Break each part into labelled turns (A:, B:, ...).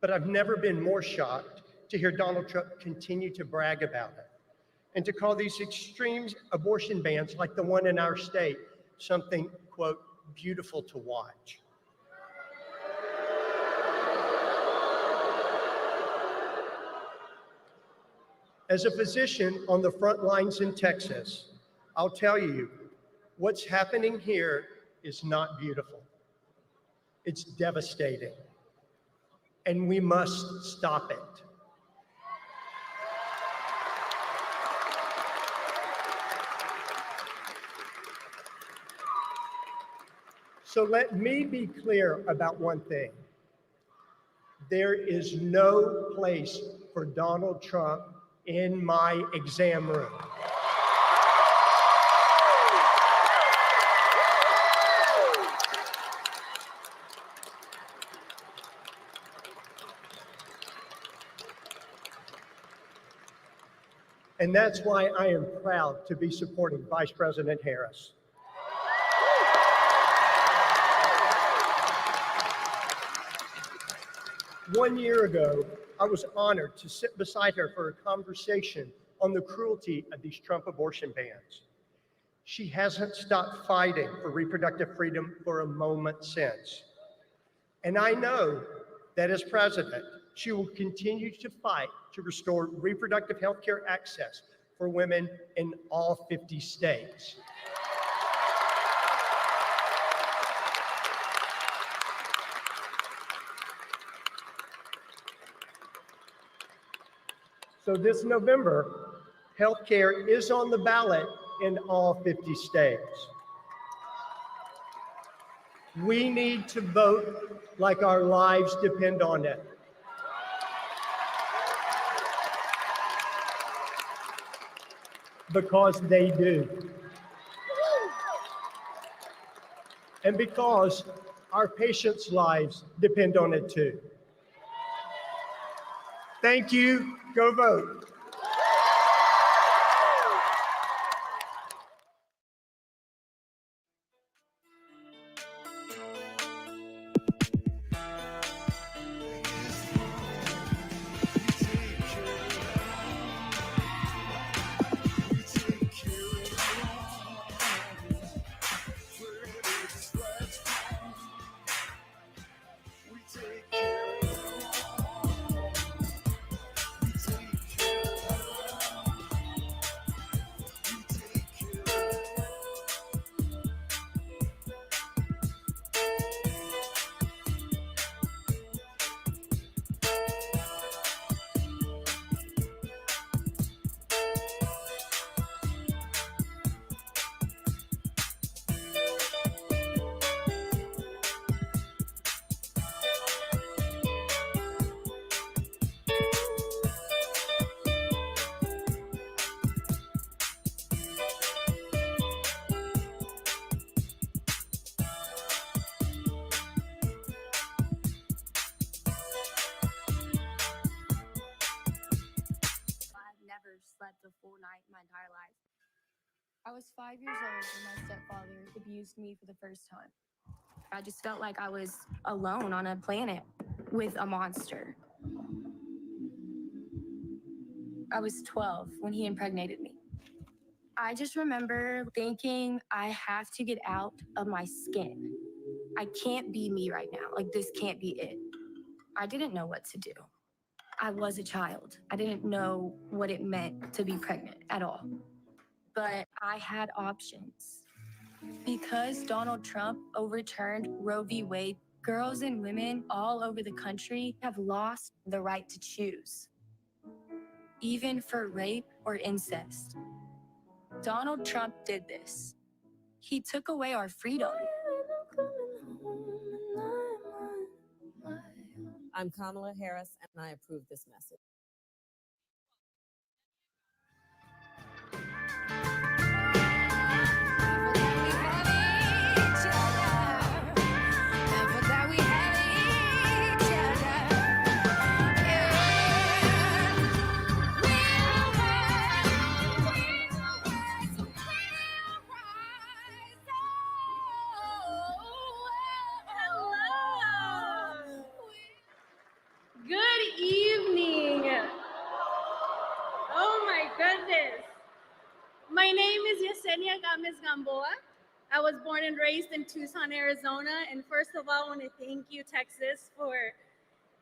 A: but I've never been more shocked to hear Donald Trump continue to brag about it and to call these extreme abortion bans like the one in our state something, quote, beautiful to watch. As a physician on the front lines in Texas, I'll tell you, what's happening here is not beautiful. It's devastating, and we must stop it. So let me be clear about one thing. There is no place for Donald Trump in my exam room. And that's why I am proud to be supporting Vice President Harris. One year ago, I was honored to sit beside her for a conversation on the cruelty of these Trump abortion bans. She hasn't stopped fighting for reproductive freedom for a moment since. And I know that as president, she will continue to fight to restore reproductive health care access for women in all 50 states. So this November, healthcare is on the ballot in all 50 states. We need to vote like our lives depend on it. Because they do. And because our patients' lives depend on it too. Thank you. Go vote.
B: Slept a full night my entire life. I was 5 years old when my stepfather abused me for the first time. I just felt like I was alone on a planet with a monster. I was 12 when he impregnated me. I just remember thinking, I have to get out of my skin. I can't be me right now. Like, this can't be it. I didn't know what to do. I was a child. I didn't know what it meant to be pregnant at all. But I had options. Because Donald Trump overturned Roe v. Wade, girls and women all over the country have lost the right to choose, even for rape or incest. Donald Trump did this. He took away our freedom.
C: I'm Kamala Harris, and I approve this message.
D: Good My name is Yesenia Gomez Gamboa. I was born and raised in Tucson, Arizona. And first of all, I want to thank you, Texas, for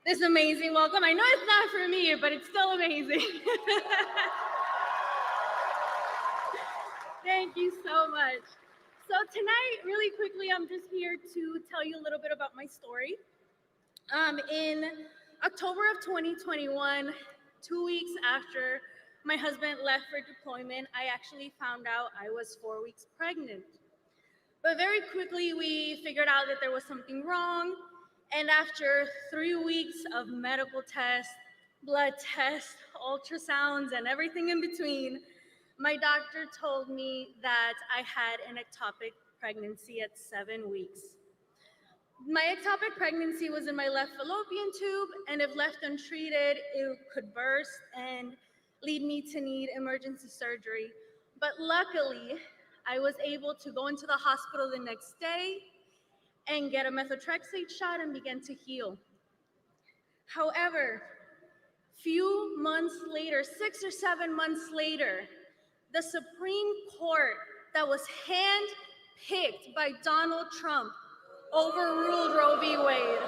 D: this amazing welcome. I know it's not for me, but it's still amazing. Thank you so much. So tonight, really quickly, I'm just here to tell you a little bit about my story. In October of 2021, 2 weeks after my husband left for deployment, I actually found out I was 4 weeks pregnant. But very quickly, we figured out that there was something wrong. And after 3 weeks of medical tests, blood tests, ultrasounds, and everything in between, my doctor told me that I had an ectopic pregnancy at 7 weeks. My ectopic pregnancy was in my left fallopian tube, and if left untreated, it could burst and lead me to need emergency surgery. But luckily, I was able to go into the hospital the next day and get a methotrexate shot and begin to heal. However, few months later, 6 or 7 months later, the Supreme Court that was hand-picked by Donald Trump overruled Roe v. Wade.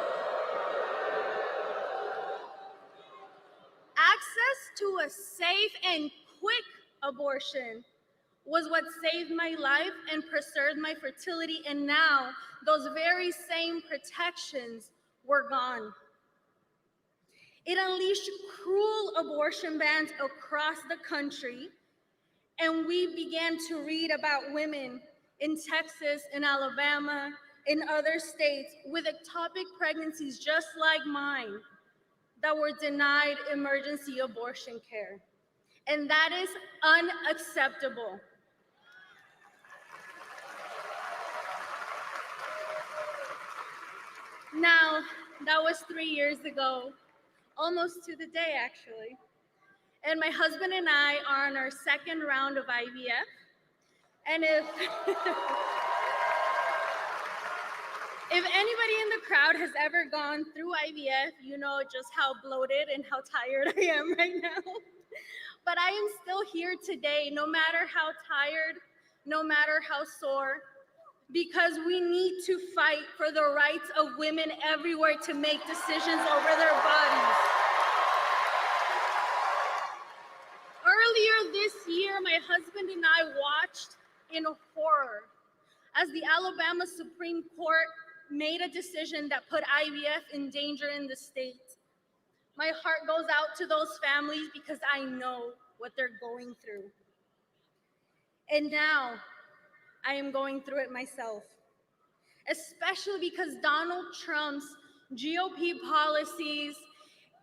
D: Access to a safe and quick abortion was what saved my life and preserved my fertility, and now those very same protections were gone. It unleashed cruel abortion bans across the country, and we began to read about women in Texas, in Alabama, in other states with ectopic pregnancies just like mine that were denied emergency abortion care. And that is unacceptable. Now, that was 3 years ago, almost to the day actually. And my husband and I are on our second round of IVF. And if anybody in the crowd has ever gone through IVF, you know just how bloated and how tired I am right now. But I am still here today, no matter how tired, no matter how sore, because we need to fight for the rights of women everywhere to make decisions over their bodies. Earlier this year, my husband and I watched in horror as the Alabama Supreme Court made a decision that put IVF in danger in the state. My heart goes out to those families because I know what they're going through. And now I am going through it myself, especially because Donald Trump's GOP policies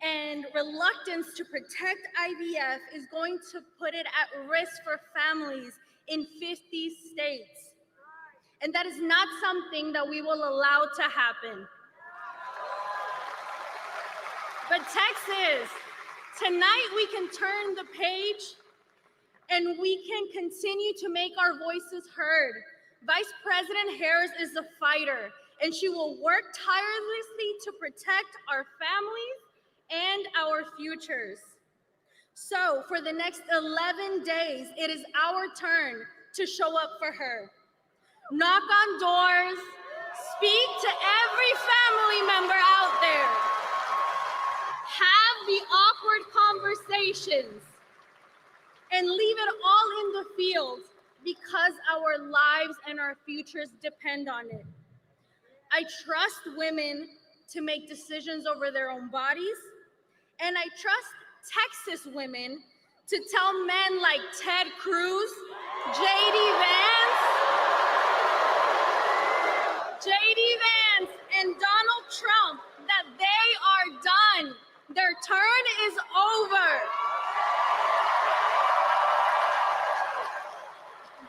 D: and reluctance to protect IVF is going to put it at risk for families in 50 states. And that is not something that we will allow to happen. But Texas, tonight we can turn the page and we can continue to make our voices heard. Vice President Harris is a fighter, and she will work tirelessly to protect our families and our futures. So for the next 11 days, it is our turn to show up for her. Knock on doors, speak to every family member out there. Have the awkward conversations and leave it all in the field because our lives and our futures depend on it. I trust women to make decisions over their own bodies, and I trust Texas women to tell men like Ted Cruz, JD Vance, and Donald Trump that they are done. Their turn is over.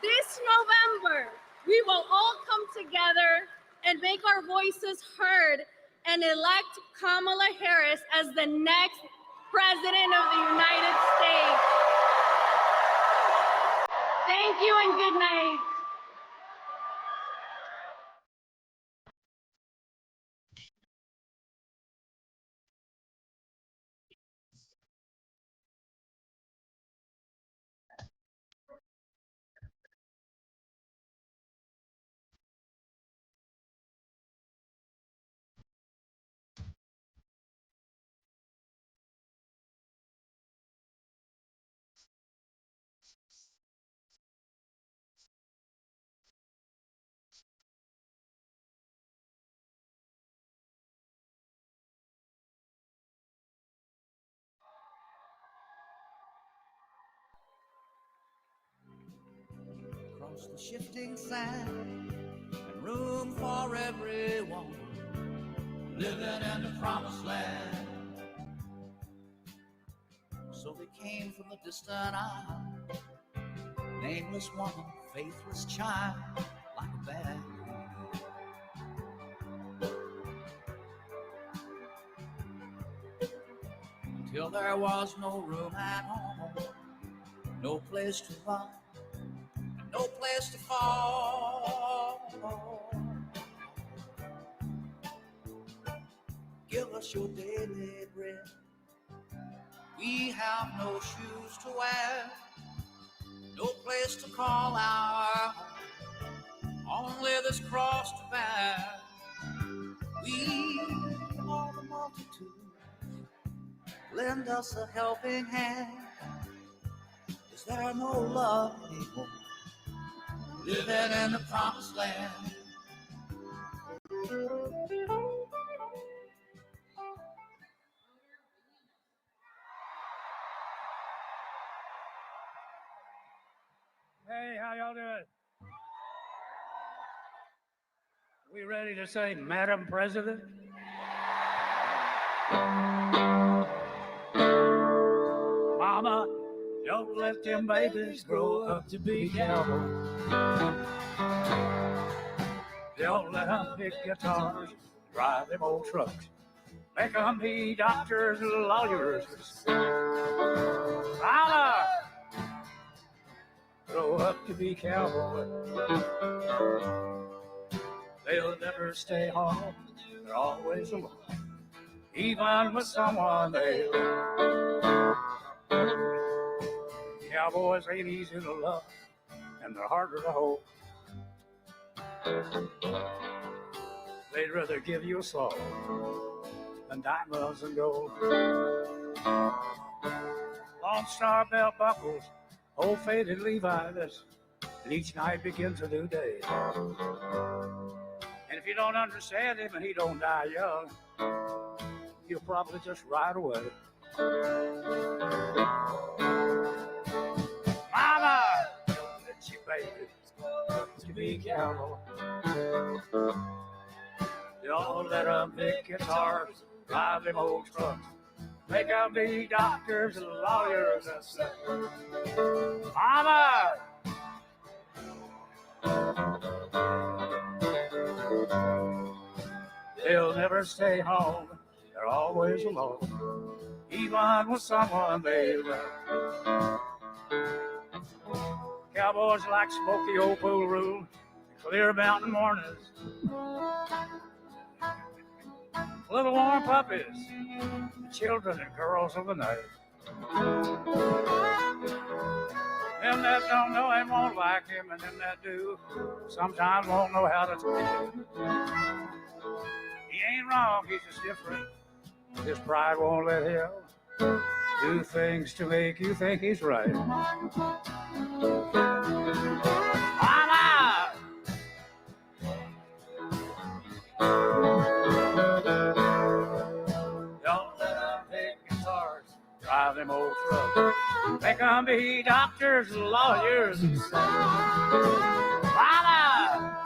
D: This November, we will all come together and make our voices heard and elect Kamala Harris as the next President of the United States. Thank you and good night.
E: just the shifting sand and room for everyone living in the promised land. So they came from the distant isle, nameless woman, faithless child, like a bad till there was no room at home, no place to run, no place to fall. Give us your daily bread. We have no shoes to wear, no place to call our home, only this cross to bear. We are the multitude, lend us a helping hand. Is there no love anymore, living in the promised land?
F: Hey, how y'all doing? We ready to say, Madam President? Mama, don't let them babies grow up to be cowboys. Don't let them pick guitars, drive them old trucks. Make them be doctors, lawyers. Mama, grow up to be cowboys. They'll never stay home, they're always alone, even with someone they love. Cowboys ain't easy to love, and they're harder to hold. They'd rather give you a song than diamonds and gold. Lone Star belt buckles, old faded Levi's, and each night begins a new day. And if you don't understand him and he don't die young, he'll probably just ride away. Mama, don't let your baby to be cowboy. Don't let them pick guitars, drive them old trucks. Make them be doctors and lawyers and stuff. Mama! They'll never stay home, they're always alone, even with someone they love. Cowboys like smoky old pool room, clear mountain mornings, little warm puppies, children and girls of the night. Them that don't know him won't like him, and them that do sometimes won't know how to treat him. He ain't wrong, he's just different. His pride won't let him do things to make you think he's right. Mama! Don't let them pick guitars, drive them old trucks. Make them be doctors, lawyers, and stuff. Mama!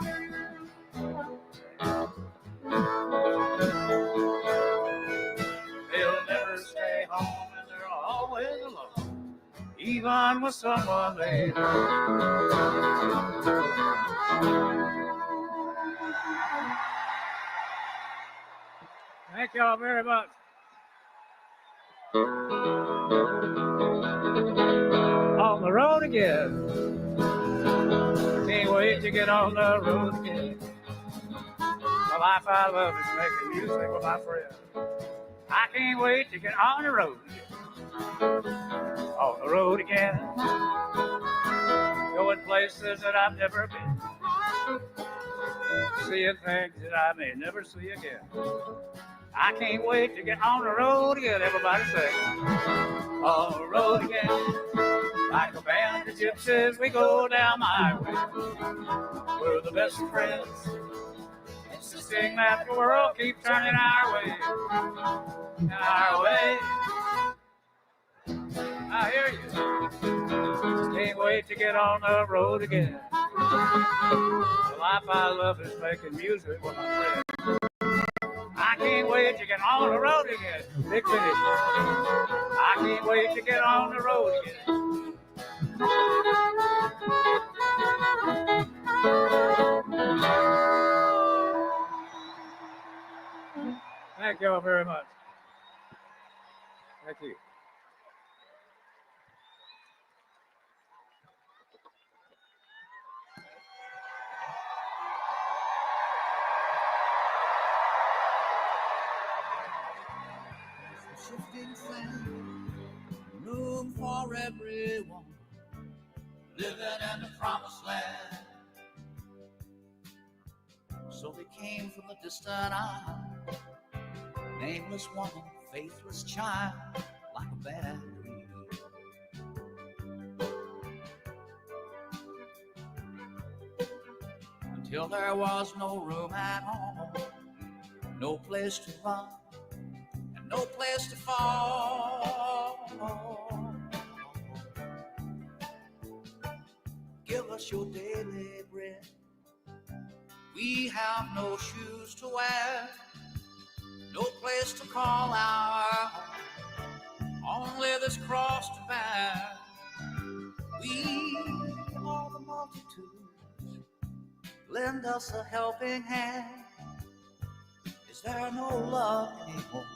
F: They'll never stay home and they're always alone, even with someone they love. Thank y'all very much. On the road again. Can't wait to get on the road again. The life I love is making music with my friends. I can't wait to get on the road again. On the road again. Going places that I've never been. Seeing things that I may never see again. I can't wait to get on the road again. Everybody say, on the road again. Like a band of gypsies, we go down my way. We're the best of friends. Insisting that the world keeps turning our way. Our way. I hear you. Can't wait to get on the road again. The life I love is making music with my friends. I can't wait to get on the road again. Big finish. I can't wait to get on the road again. Thank you all very much. Thank you.
E: Shifting sand, room for everyone, living in the promised land. So they came from the distant isle, nameless woman, faithless child, like a bad dream. Until there was no room at home, no place to run, no place to fall. Give us your daily bread. We have no shoes to wear, no place to call our own, only this cross to bear. We, all the multitudes, lend us a helping hand. Is there no love anymore?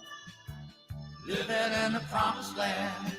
E: Living in the promised land.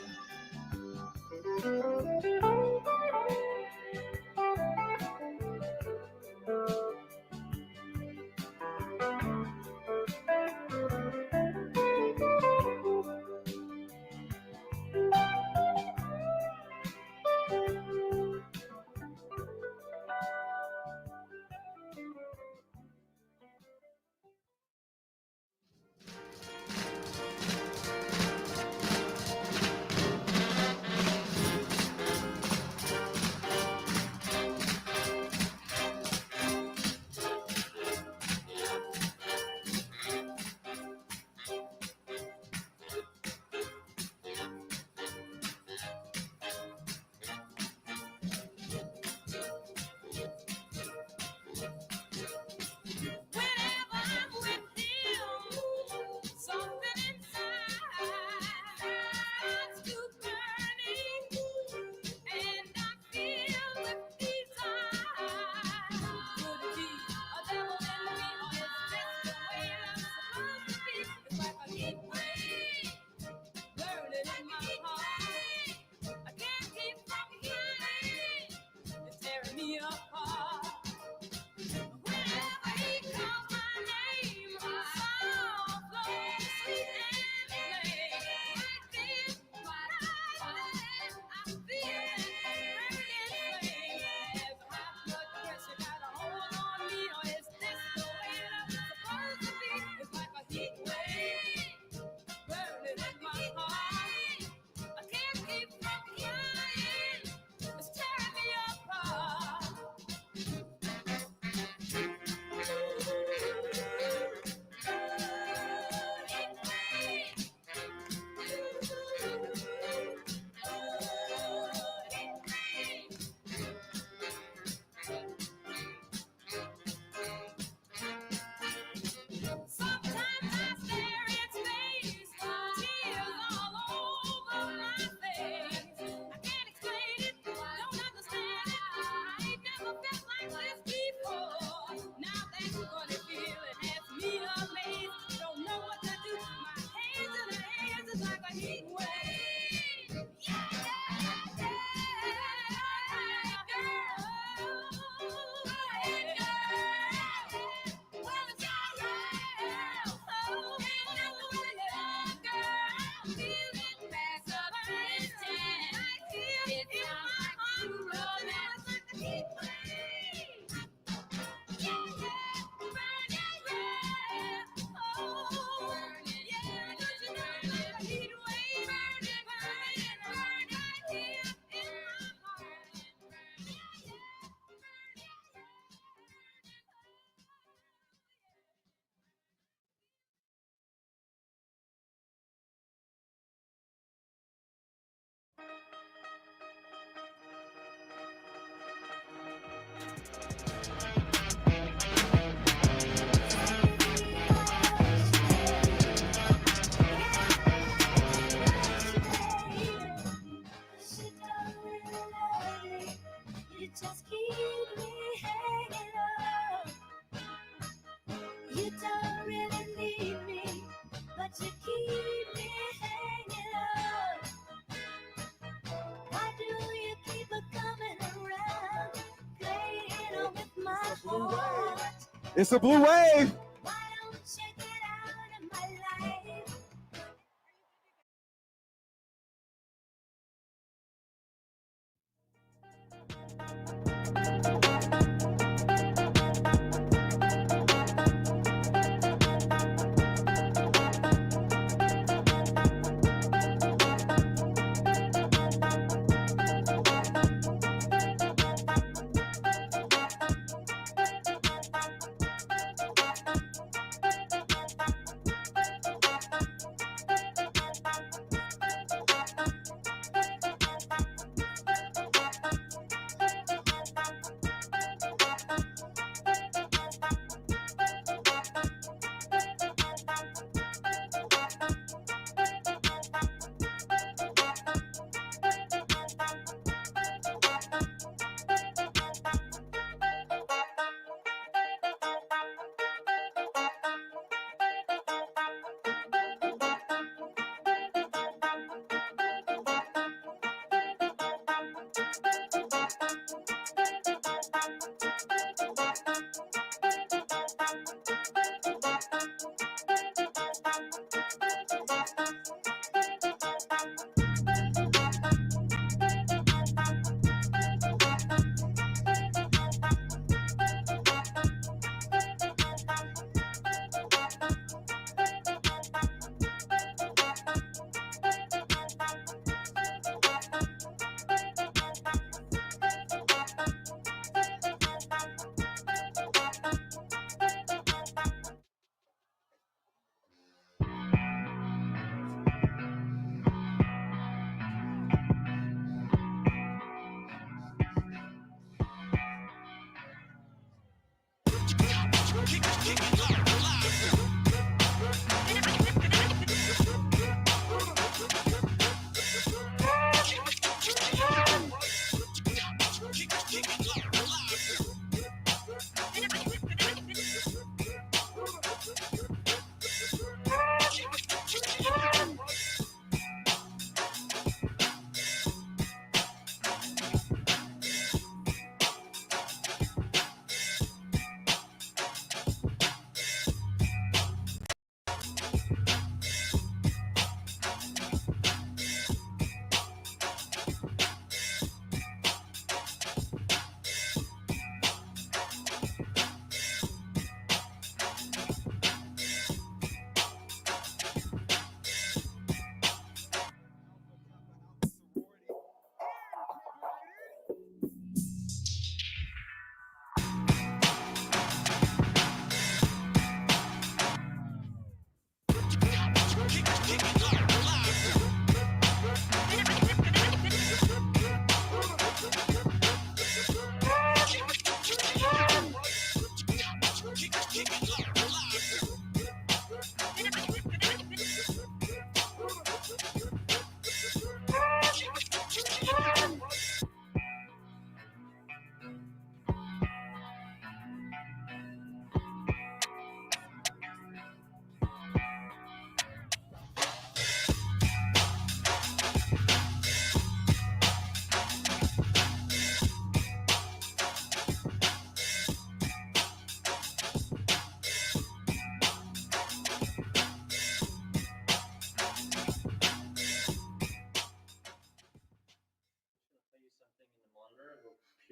G: It's a blue wave.
H: Why don't you get out of my life?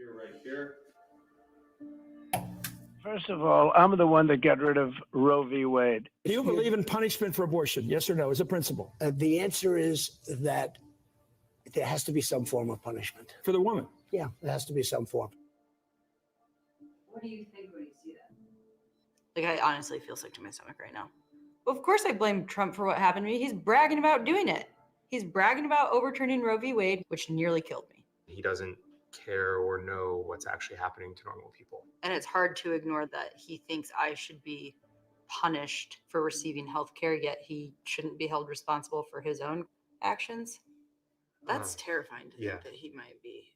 I: Right here.
J: First of all, I'm the one that got rid of Roe v. Wade.
K: Do you believe in punishment for abortion? Yes or no, as a principle?
L: The answer is that there has to be some form of punishment.
K: For the woman?
L: Yeah, there has to be some form.
M: What do you think when you see that? Like, I honestly feel sick to my stomach right now. Of course I blame Trump for what happened to me. He's bragging about doing it. He's bragging about overturning Roe v. Wade, which nearly killed me.
I: He doesn't care or know what's actually happening to normal people.
M: And it's hard to ignore that he thinks I should be punished for receiving health care, yet he shouldn't be held responsible for his own actions. That's terrifying to think that he might be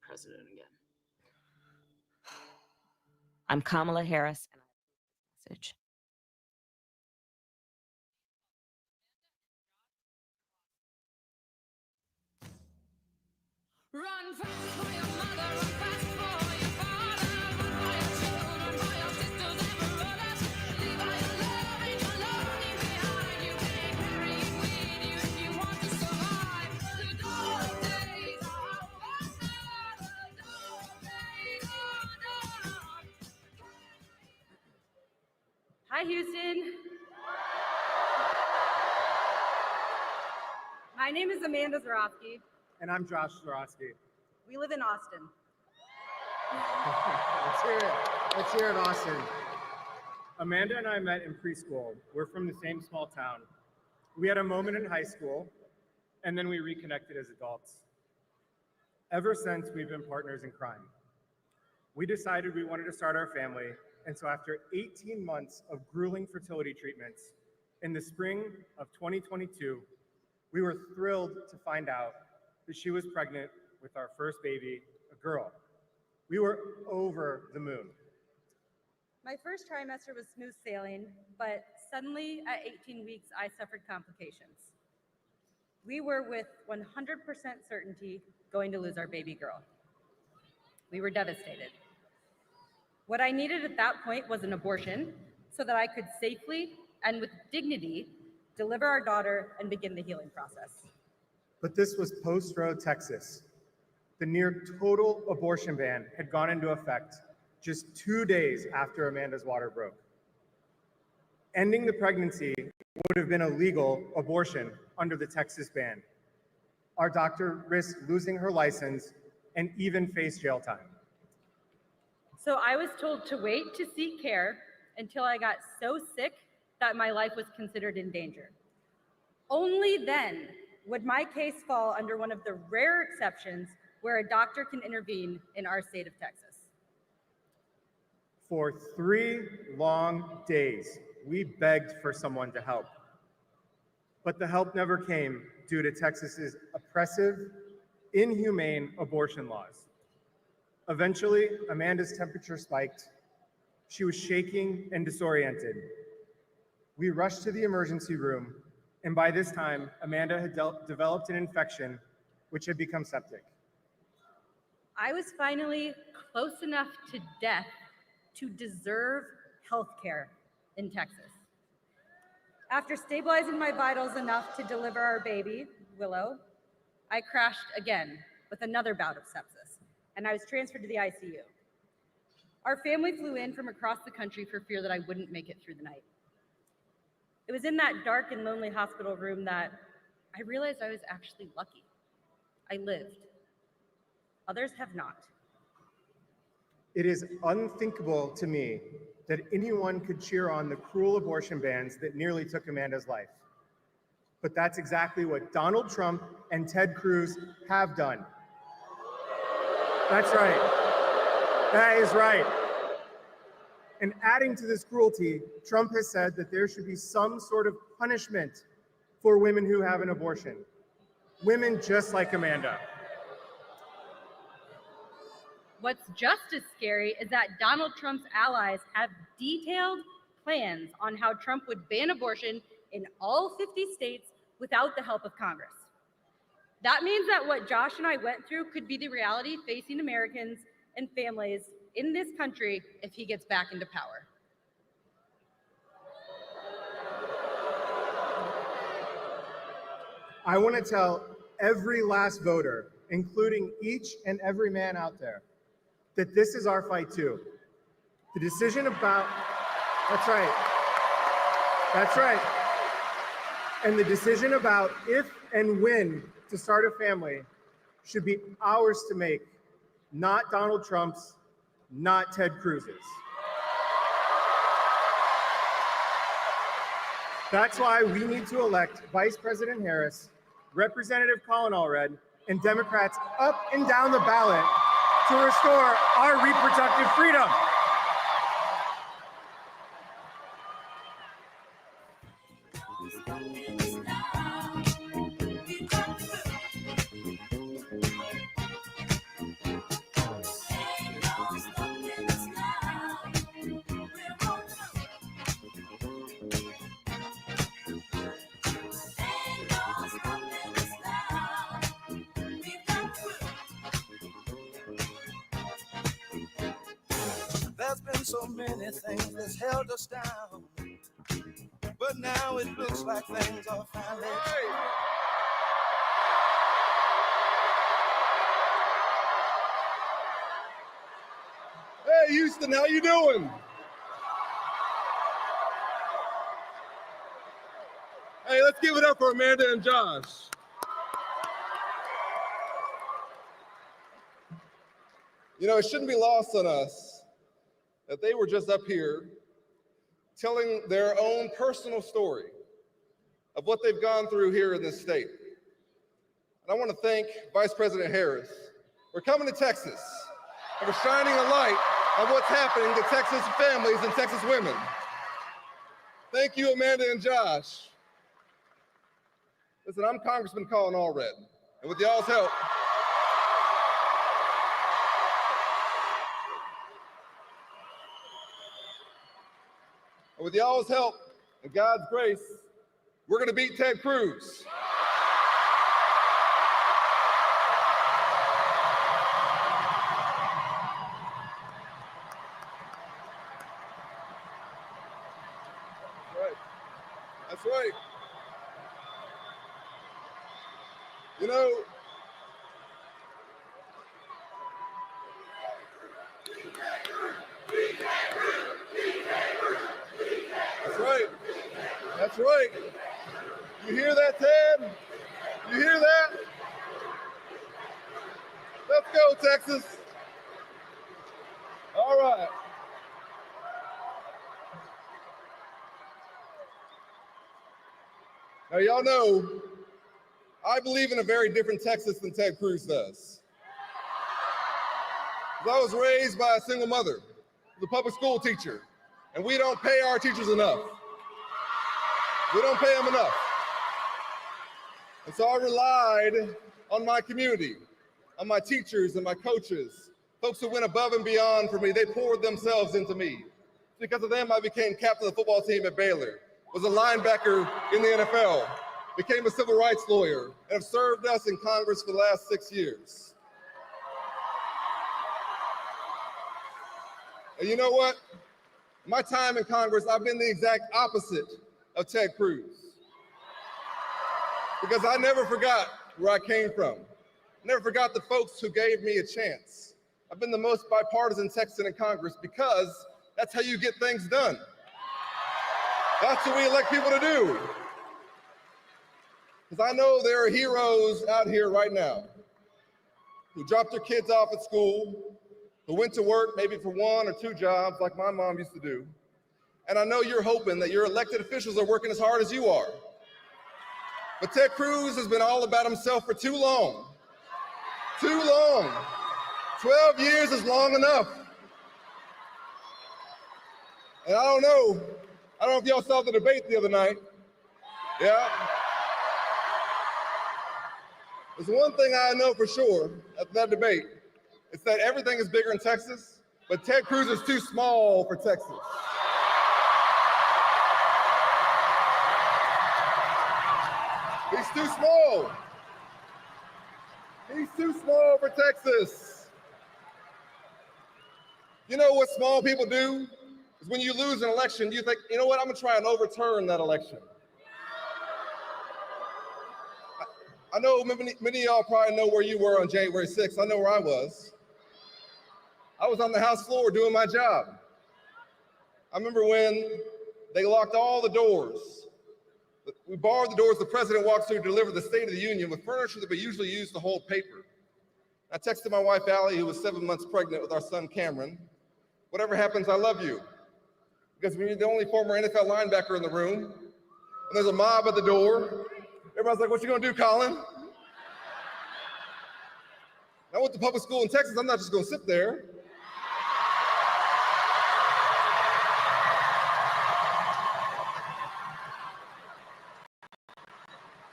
M: president again.
C: I'm Kamala Harris, and I have a message.
H: Run fast for your mother, run fast for your father, run for your children, for your sisters.
G: Hi, Houston. My name is Amanda Zarofsky.
N: And I'm Josh Zarofsky.
G: We live in Austin.
N: Let's hear it. Let's hear it, Austin. Amanda and I met in preschool. We're from the same small town. We had a moment in high school, and then we reconnected as adults. Ever since, we've been partners in crime. We decided we wanted to start our family, and so after 18 months of grueling fertility treatments, in the spring of 2022, we were thrilled to find out that she was pregnant with our first baby, a girl. We were over the moon.
G: My first trimester was smooth sailing, but suddenly at 18 weeks, I suffered complications. We were with 100% certainty going to lose our baby girl. We were devastated. What I needed at that point was an abortion so that I could safely and with dignity deliver our daughter and begin the healing process.
N: But this was post-Roe, Texas. The near total abortion ban had gone into effect just 2 days after Amanda's water broke. Ending the pregnancy would have been a legal abortion under the Texas ban. Our doctor risked losing her license and even faced jail time.
G: So I was told to wait to seek care until I got so sick that my life was considered in danger. Only then would my case fall under one of the rare exceptions where a doctor can intervene in our state of Texas.
N: For 3 long days, we begged for someone to help. But the help never came due to Texas's oppressive, inhumane abortion laws. Eventually, Amanda's temperature spiked. She was shaking and disoriented. We rushed to the emergency room, and by this time, Amanda had developed an infection which had become septic.
G: I was finally close enough to death to deserve health care in Texas. After stabilizing my vitals enough to deliver our baby, Willow, I crashed again with another bout of sepsis, and I was transferred to the ICU. Our family flew in from across the country for fear that I wouldn't make it through the night. It was in that dark and lonely hospital room that I realized I was actually lucky. I lived. Others have not.
N: It is unthinkable to me that anyone could cheer on the cruel abortion bans that nearly took Amanda's life. But that's exactly what Donald Trump and Ted Cruz have done. That's right. That is right. And adding to this cruelty, Trump has said that there should be some sort of punishment for women who have an abortion. Women just like Amanda.
G: What's just as scary is that Donald Trump's allies have detailed plans on how Trump would ban abortion in all 50 states without the help of Congress. That means that what Josh and I went through could be the reality facing Americans and families in this country if he gets back into power.
N: I want to tell every last voter, including each and every man out there, that this is our fight too. The decision about, that's right. And the decision about if and when to start a family should be ours to make, not Donald Trump's, not Ted Cruz's. That's why we need to elect Vice President Harris, Representative Colin Allred, and Democrats up and down the ballot to restore our reproductive freedom.
E: There's been so many things that's held us down, but now it looks like things are finally.
O: Hey, Houston, how you doing? Let's give it up for Amanda and Josh. You know, it shouldn't be lost on us that they were just up here telling their own personal story of what they've gone through here in this state. And I want to thank Vice President Harris for coming to Texas and for shining a light on what's happening to Texas families and Texas women. Thank you, Amanda and Josh. Listen, I'm Congressman Colin Allred, and with y'all's help, and God's grace, we're going to beat Ted Cruz. That's right. You know, that's right. That's right. You hear that, Ted? You hear that? Let's go, Texas. All right. Now, y'all know, I believe in a very different Texas than Ted Cruz does. I was raised by a single mother, the public school teacher, and we don't pay our teachers enough. We don't pay them enough. And so I relied on my community, on my teachers and my coaches, folks who went above and beyond for me. They poured themselves into me. Because of them, I became captain of the football team at Baylor, was a linebacker in the NFL, became a civil rights lawyer, and have served us in Congress for the last 6 years. And you know what? My time in Congress, I've been the exact opposite of Ted Cruz. Because I never forgot where I came from. Never forgot the folks who gave me a chance. I've been the most bipartisan Texan in Congress because that's how you get things done. That's what we elect people to do. Because I know there are heroes out here right now who dropped their kids off at school, who went to work maybe for 1 or 2 jobs like my mom used to do. And I know you're hoping that your elected officials are working as hard as you are. But Ted Cruz has been all about himself for too long. Too long. 12 years is long enough. And I don't know if y'all saw the debate the other night. Yeah. There's one thing I know for sure after that debate. It's that everything is bigger in Texas, but Ted Cruz is too small for Texas. He's too small. He's too small for Texas. You know what small people do? Is when you lose an election, you think, you know what, I'm gonna try and overturn that election. I know many of y'all probably know where you were on January 6th. I know where I was. I was on the House floor doing my job. I remember when they locked all the doors. We borrowed the doors the president walks through to deliver the State of the Union with furniture that we usually use to hold paper. I texted my wife, Allie, who was 7 months pregnant with our son, Cameron. Whatever happens, I love you. Because when you're the only former NFL linebacker in the room, and there's a mob at the door, everybody's like, what you gonna do, Colin? I went to public school in Texas, I'm not just gonna sit there.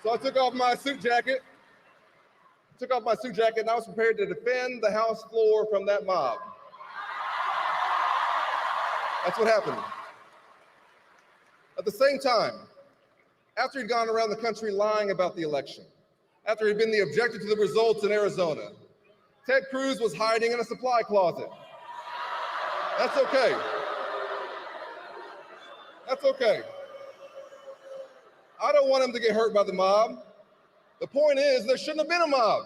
O: So I took off my suit jacket, and I was prepared to defend the House floor from that mob. That's what happened. At the same time, after he'd gone around the country lying about the election, after he'd been the objector to the results in Arizona, Ted Cruz was hiding in a supply closet. That's okay. That's okay. I don't want him to get hurt by the mob. The point is, there shouldn't have been a mob.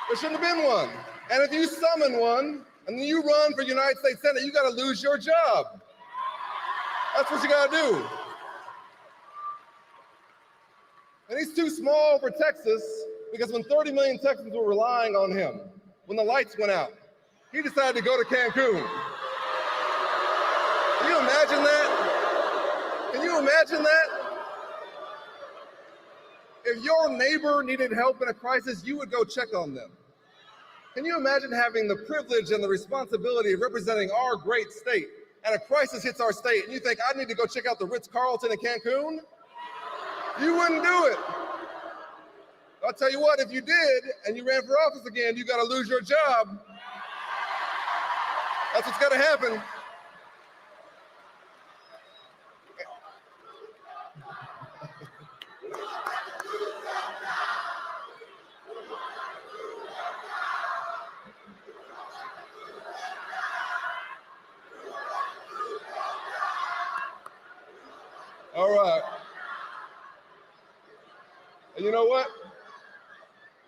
O: There shouldn't have been one. And if you summon one, and then you run for United States Senate, you gotta lose your job. That's what you gotta do. And he's too small for Texas because when 30 million Texans were relying on him, when the lights went out, he decided to go to Cancun. Can you imagine that? Can you imagine that? If your neighbor needed help in a crisis, you would go check on them. Can you imagine having the privilege and the responsibility of representing our great state, and a crisis hits our state, and you think, I need to go check out the Ritz-Carlton in Cancun? You wouldn't do it. I'll tell you what, if you did, and you ran for office again, you gotta lose your job. That's what's gotta happen. All right. And you know what?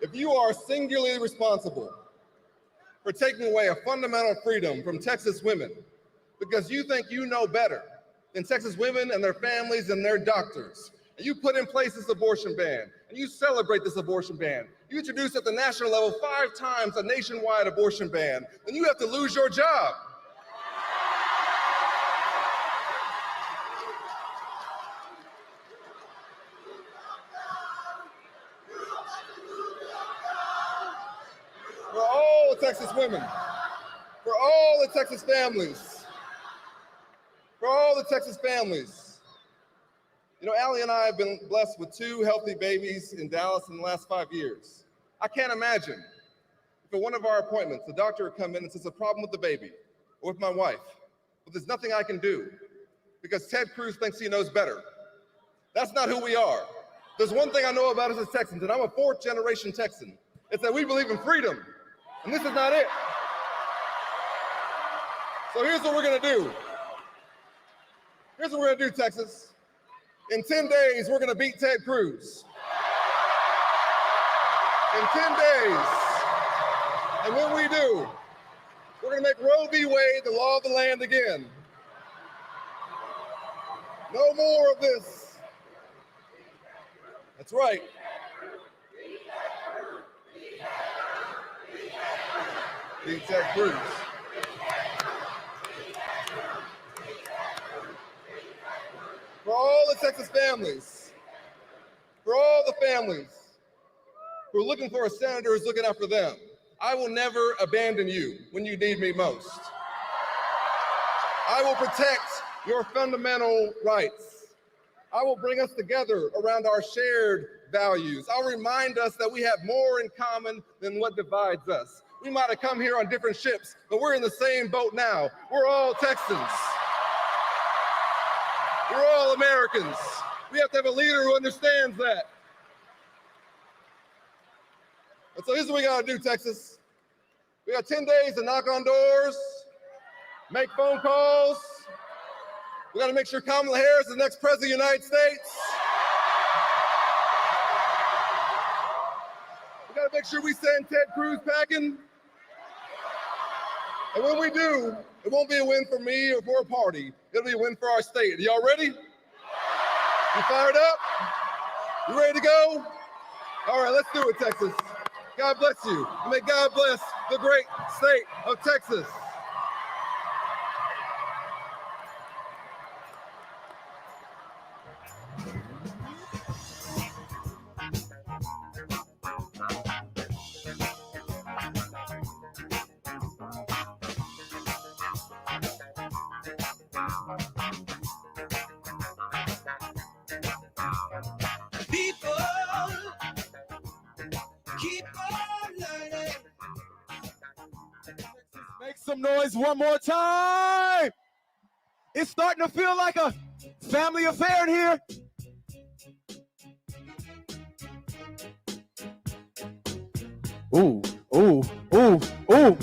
O: If you are singularly responsible for taking away a fundamental freedom from Texas women because you think you know better than Texas women and their families and their doctors, and you put in place this abortion ban, and you celebrate this abortion ban, you introduce at the national level 5 times a nationwide abortion ban, then you have to lose your job. For all the Texas women, for all the Texas families, for all the Texas families. You know, Allie and I have been blessed with 2 healthy babies in Dallas in the last 5 years. I can't imagine if at one of our appointments, the doctor would come in and says, a problem with the baby or with my wife, but there's nothing I can do because Ted Cruz thinks he knows better. That's not who we are. There's one thing I know about us as Texans, and I'm a 4th generation Texan. It's that we believe in freedom. And this is not it. So here's what we're gonna do. Here's what we're gonna do, Texas. In 10 days, we're gonna beat Ted Cruz. In 10 days. And when we do, we're gonna make Roe v. Wade the law of the land again. No more of this. That's right. Beat Ted Cruz. For all the Texas families, for all the families who are looking for a senator who's looking out for them, I will never abandon you when you need me most. I will protect your fundamental rights. I will bring us together around our shared values. I'll remind us that we have more in common than what divides us. We might have come here on different ships, but we're in the same boat now. We're all Texans. We're all Americans. We have to have a leader who understands that. And so here's what we gotta do, Texas. We got 10 days to knock on doors, make phone calls. We gotta make sure Kamala Harris is the next president of the United States. We gotta make sure we send Ted Cruz packing. And when we do, it won't be a win for me or for a party. It'll be a win for our state. Are y'all ready? You fired up? You ready to go? All right, let's do it, Texas. God bless you. And may God bless the great state of Texas.
E: People keep on learning.
P: Make some noise one more time. It's starting to feel like a family affair in here. Ooh, ooh, ooh, ooh.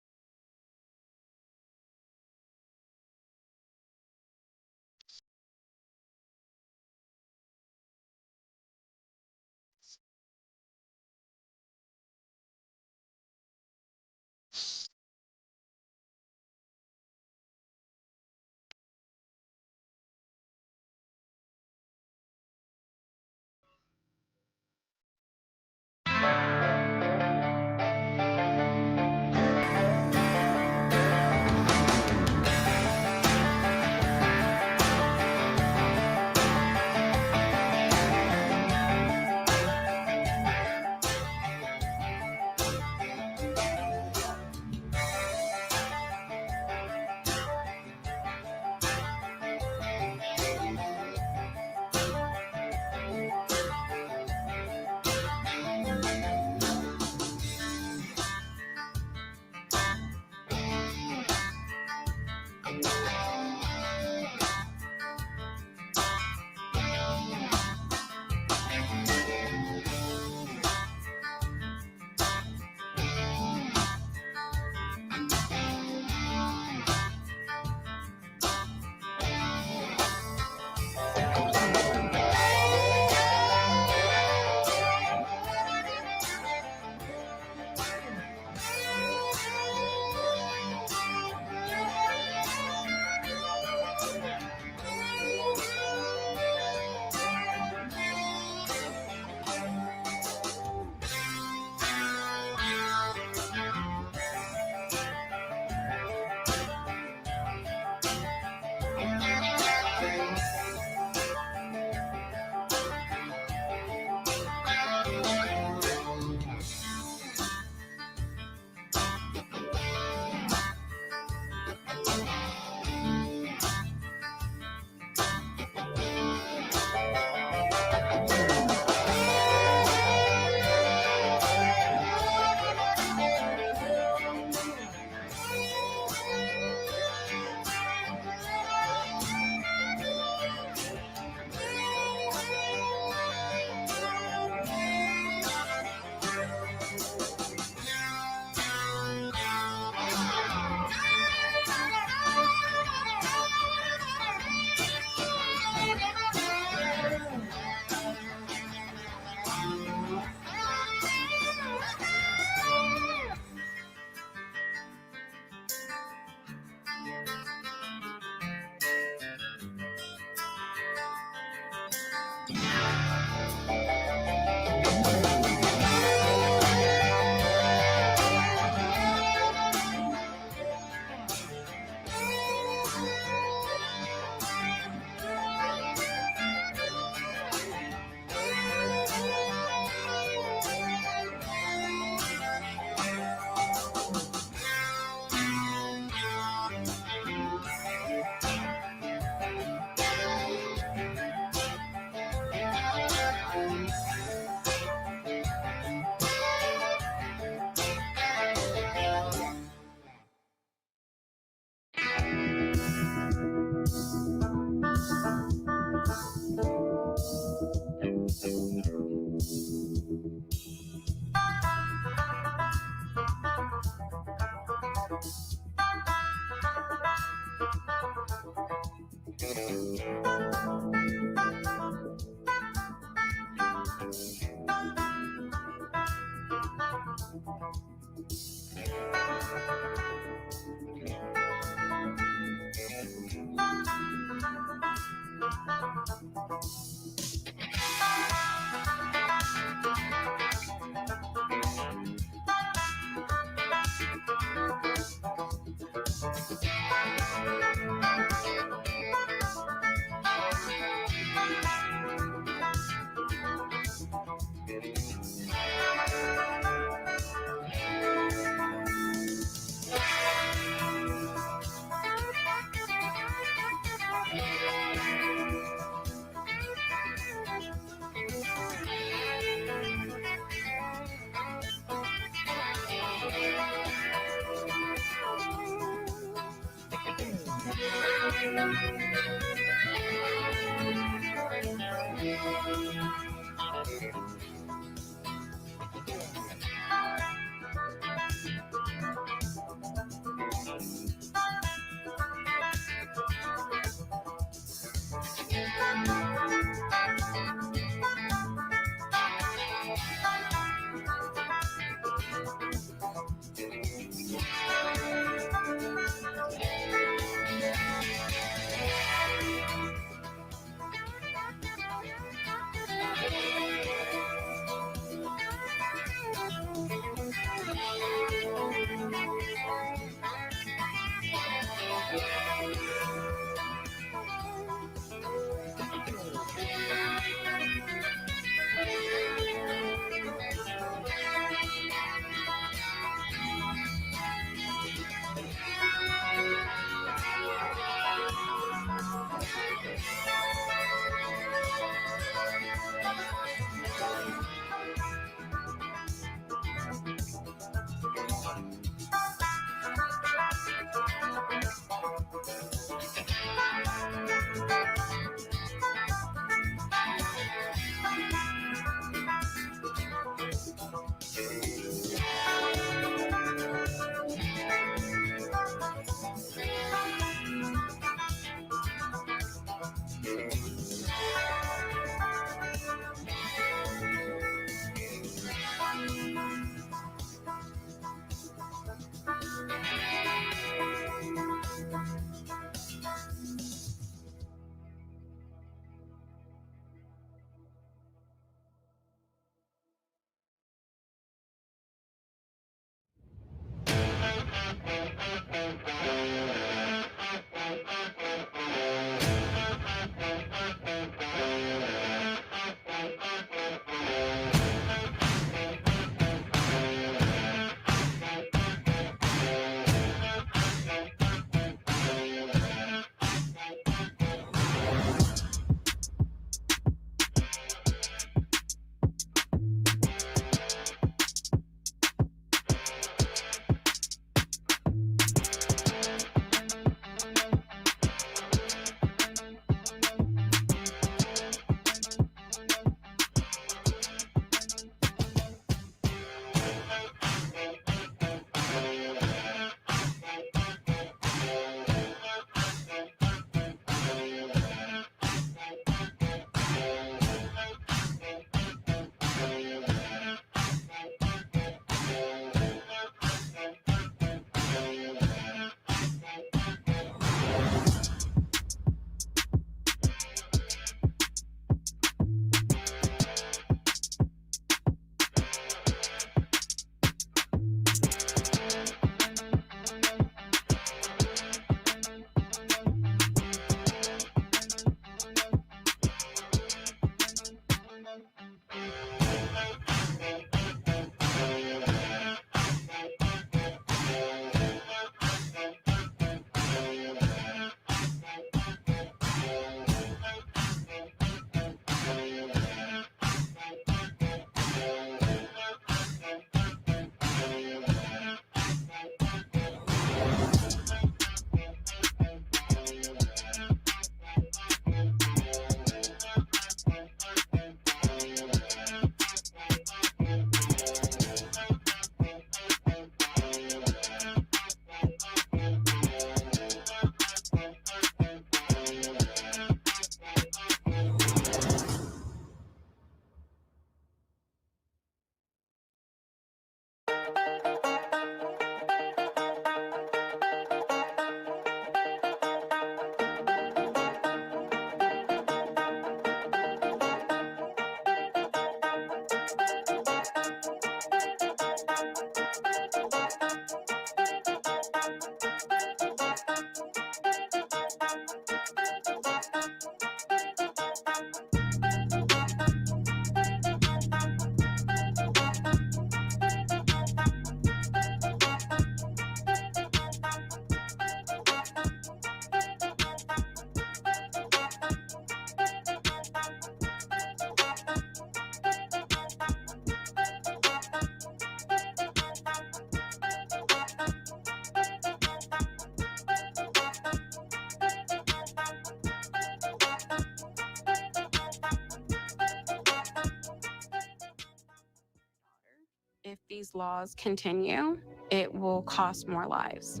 Q: these laws continue, it will cost more lives.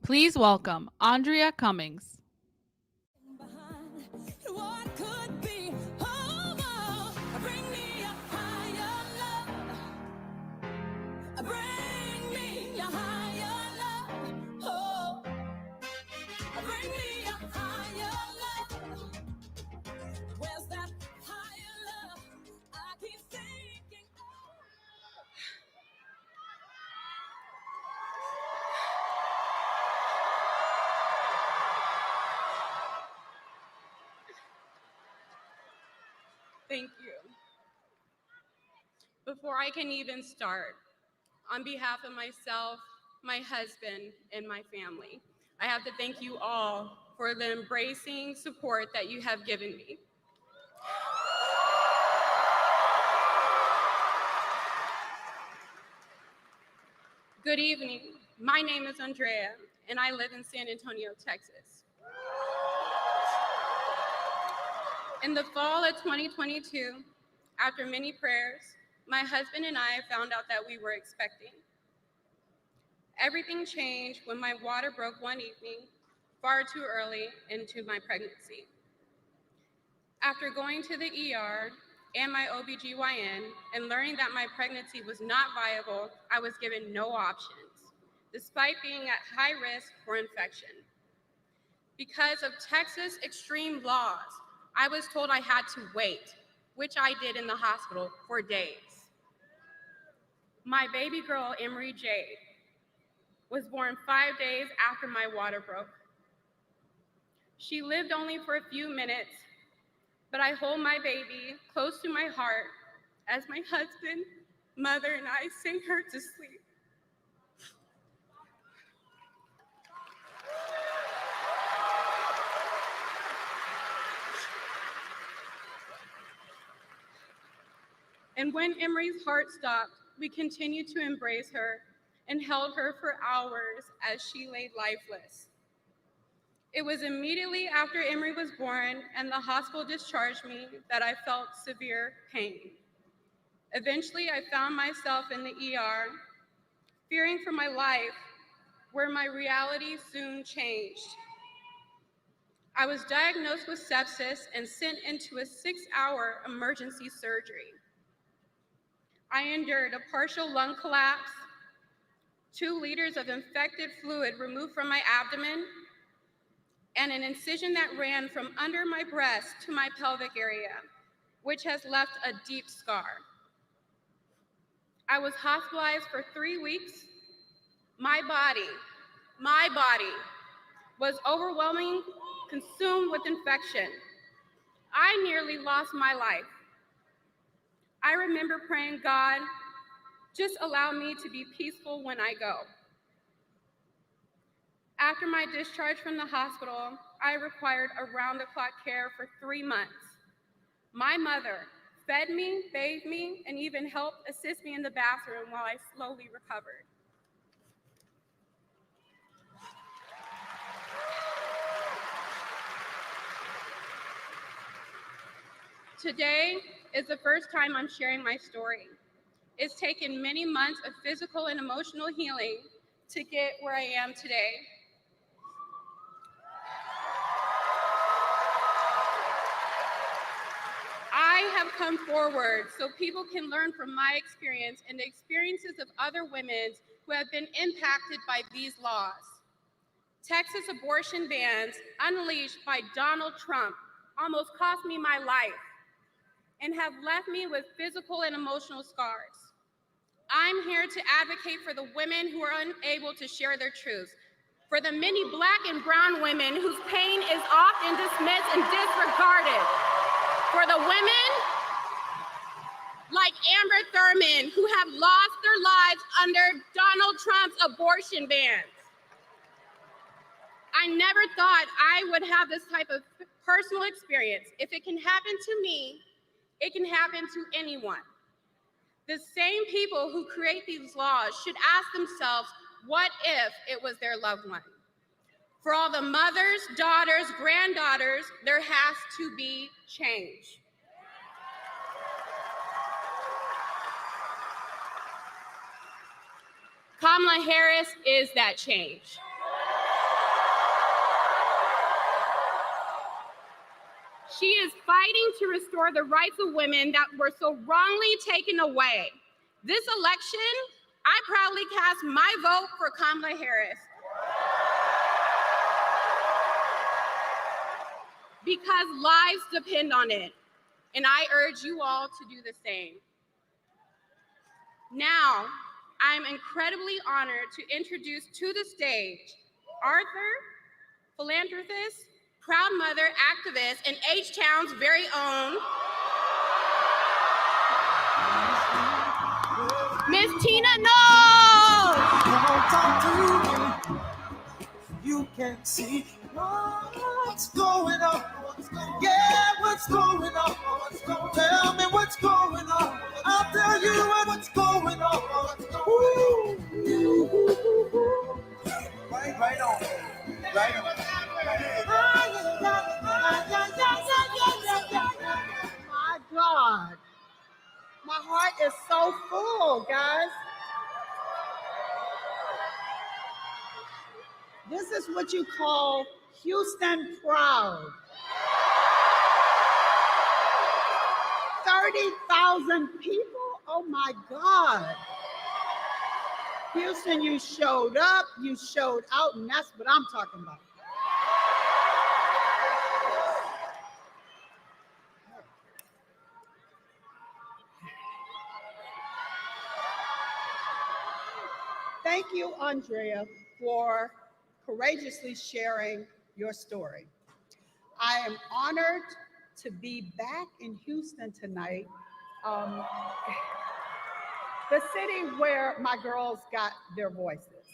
R: Please welcome Andrea Cummings.
Q: Thank you. Before I can even start, on behalf of myself, my husband, and my family, I have to thank you all for the embracing support that you have given me. Good evening. My name is Andrea, and I live in San Antonio, Texas. In the fall of 2022, after many prayers, my husband and I found out that we were expecting. Everything changed when my water broke one evening, far too early into my pregnancy. After going to the ER and my OBGYN and learning that my pregnancy was not viable, I was given no options, despite being at high risk for infection. Because of Texas extreme laws, I was told I had to wait, which I did in the hospital for days. My baby girl, Emery Jade, was born 5 days after my water broke. She lived only for a few minutes, but I hold my baby close to my heart as my husband, mother, and I sing her to sleep. And when Emery's heart stopped, we continued to embrace her and held her for hours as she lay lifeless. It was immediately after Emery was born and the hospital discharged me that I felt severe pain. Eventually, I found myself in the ER, fearing for my life, where my reality soon changed. I was diagnosed with sepsis and sent into a 6-hour emergency surgery. I endured a partial lung collapse, 2 liters of infected fluid removed from my abdomen, and an incision that ran from under my breast to my pelvic area, which has left a deep scar. I was hospitalized for 3 weeks. My body was overwhelmingly consumed with infection. I nearly lost my life. I remember praying, God, just allow me to be peaceful when I go. After my discharge from the hospital, I required around-the-clock care for 3 months. My mother fed me, bathed me, and even helped assist me in the bathroom while I slowly recovered. Today is the first time I'm sharing my story. It's taken many months of physical and emotional healing to get where I am today. I have come forward so people can learn from my experience and the experiences of other women who have been impacted by these laws. Texas abortion bans unleashed by Donald Trump almost cost me my life and have left me with physical and emotional scars. I'm here to advocate for the women who are unable to share their truths, for the many Black and brown women whose pain is often dismissed and disregarded, for the women like Amber Thurman who have lost their lives under Donald Trump's abortion bans. I never thought I would have this type of personal experience. If it can happen to me, it can happen to anyone. The same people who create these laws should ask themselves, what if it was their loved one? For all the mothers, daughters, granddaughters, there has to be change. Kamala Harris is that change. She is fighting to restore the rights of women that were so wrongly taken away. This election, I proudly cast my vote for Kamala Harris because lives depend on it, and I urge you all to do the same. Now, I'm incredibly honored to introduce to the stage Arthur, philanthropist, proud mother, activist, and H-Town's very own Miss Tina Knowles.
E: You can see what's going on. Yeah, what's going on? Tell me what's going on. I'll tell you what's going on. Ooh. Right on. Right on.
S: My God. My heart is so full, guys. This is what you call Houston proud. 30,000 people? Oh my God. Houston, you showed up, you showed out, and that's what I'm talking about. Thank you, Andrea, for courageously sharing your story. I am honored to be back in Houston tonight, the city where my girls got their voices.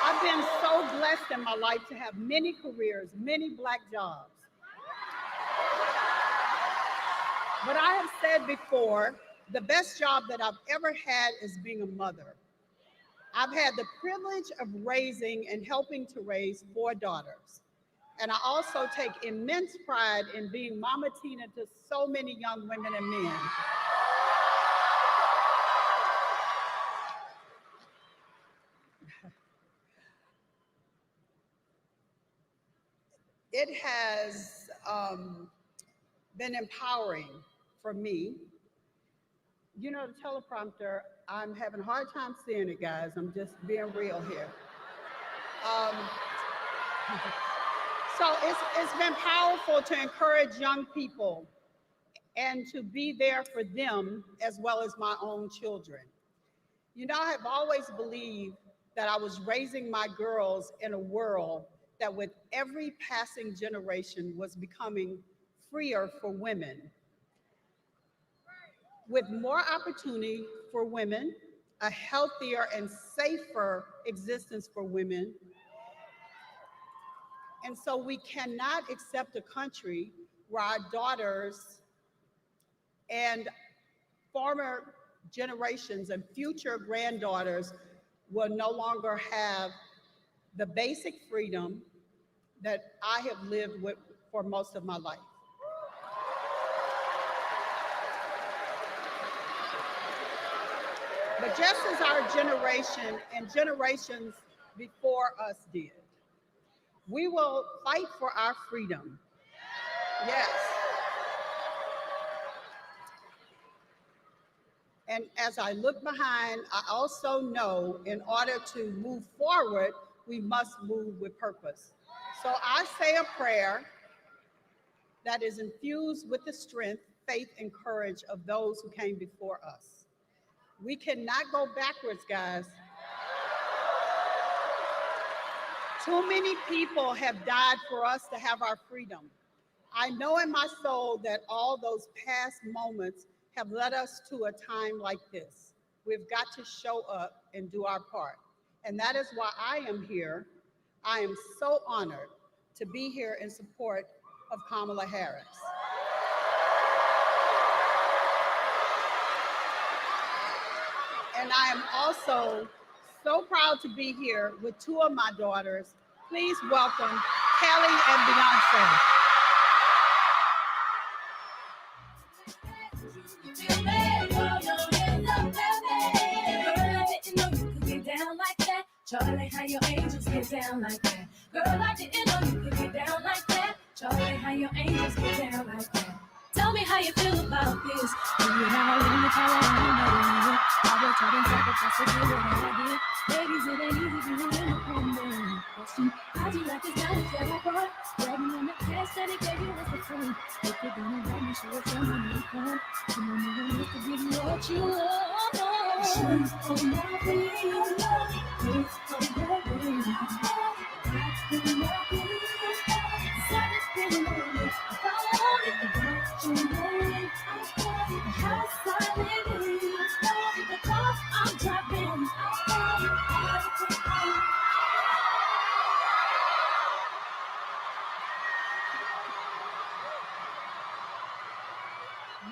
S: I've been so blessed in my life to have many careers, many Black jobs. But I have said before, the best job that I've ever had is being a mother. I've had the privilege of raising and helping to raise 4 daughters. And I also take immense pride in being Mama Tina to so many young women and men. It has been empowering for me. You know, the teleprompter, I'm having a hard time seeing it, guys. I'm just being real here. So it's been powerful to encourage young people and to be there for them as well as my own children. You know, I have always believed that I was raising my girls in a world that with every passing generation was becoming freer for women, with more opportunity for women, a healthier and safer existence for women. And so we cannot accept a country where our daughters and former generations and future granddaughters will no longer have the basic freedom that I have lived with for most of my life. But just as our generation and generations before us did, we will fight for our freedom. Yes. And as I look behind, I also know in order to move forward, we must move with purpose. So I say a prayer that is infused with the strength, faith, and courage of those who came before us. We cannot go backwards, guys. Too many people have died for us to have our freedom. I know in my soul that all those past moments have led us to a time like this. We've got to show up and do our part. And that is why I am here. I am so honored to be here in support of Kamala Harris. And I am also so proud to be here with two of my daughters. Please welcome Kelly and Beyonce.
H: Charlie, how your angels get down like that? Girl, I didn't know you could get down like that. Charlie, how your angels get down like that? Tell me how you feel about this. Do you have a limit? How I will try to sacrifice to do what I did. Ladies, it ain't easy being independent. Question, how'd you like this guy with your boy? Bragging on the cash that he gave you was the free. If you're gonna let me show it, your money is gone. You know no one needs to give you what you want. She's on my way. It's on my way. That's on my way.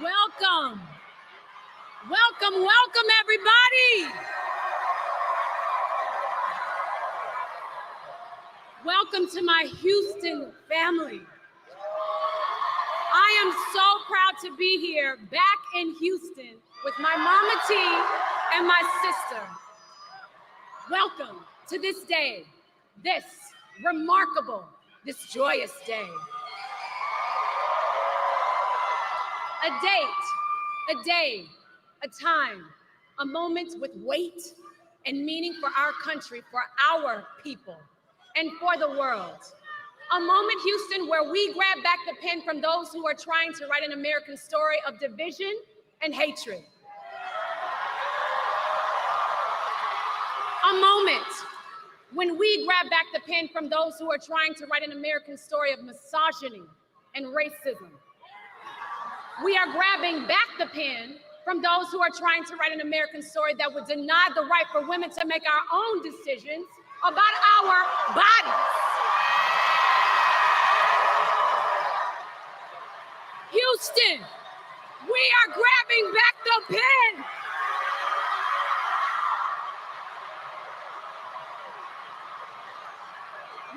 T: Welcome. Welcome, welcome, everybody. Welcome to my Houston family. I am so proud to be here back in Houston with my mama T and my sister. Welcome to this day, this remarkable, this joyous day. A day, a time, a moment with weight and meaning for our country, for our people, and for the world. A moment, Houston, where we grab back the pen from those who are trying to write an American story of division and hatred. A moment when we grab back the pen from those who are trying to write an American story of misogyny and racism. We are grabbing back the pen from those who are trying to write an American story that would deny the right for women to make our own decisions about our bodies. Houston, we are grabbing back the pen.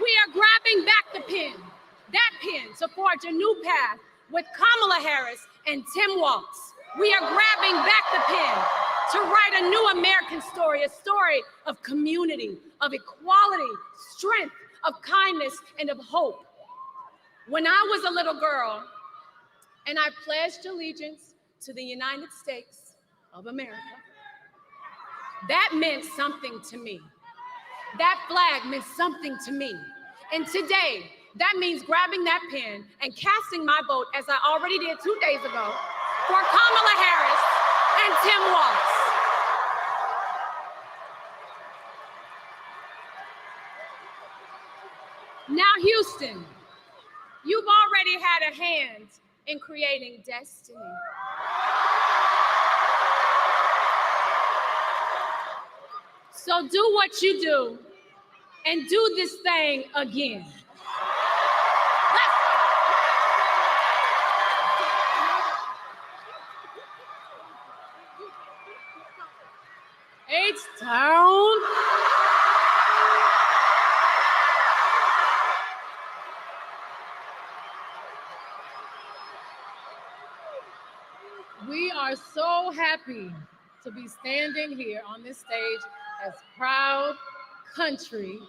T: We are grabbing back the pen, that pen to forge a new path with Kamala Harris and Tim Walz. We are grabbing back the pen to write a new American story, a story of community, of equality, strength, of kindness, and of hope. When I was a little girl and I pledged allegiance to the United States of America, that meant something to me. That flag meant something to me. And today, that means grabbing that pen and casting my vote, as I already did 2 days ago, for Kamala Harris and Tim Walz. Now, Houston, you've already had a hand in creating destiny. So do what you do and do this thing again. H-Town. We are so happy to be standing here on this stage as proud country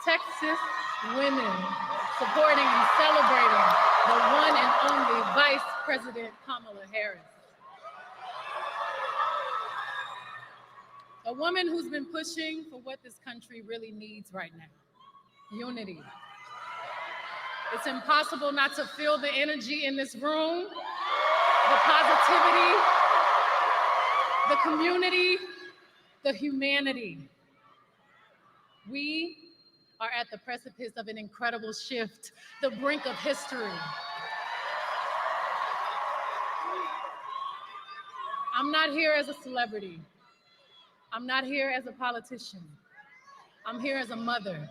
T: Texas women supporting and celebrating the one and only Vice President Kamala Harris. A woman who's been pushing for what this country really needs right now: unity. It's impossible not to feel the energy in this room, the positivity, the community, the humanity. We are at the precipice of an incredible shift, the brink of history. I'm not here as a celebrity. I'm not here as a politician. I'm here as a mother.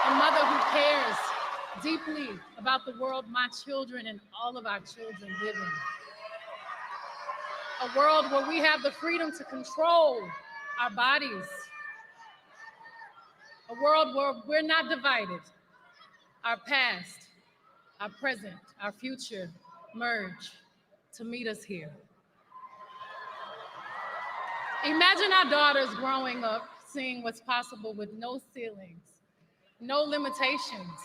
T: A mother who cares deeply about the world my children and all of our children live in. A world where we have the freedom to control our bodies, a world where we're not divided, our past, our present, our future merge to meet us here. Imagine our daughters growing up seeing what's possible with no ceilings, no limitations.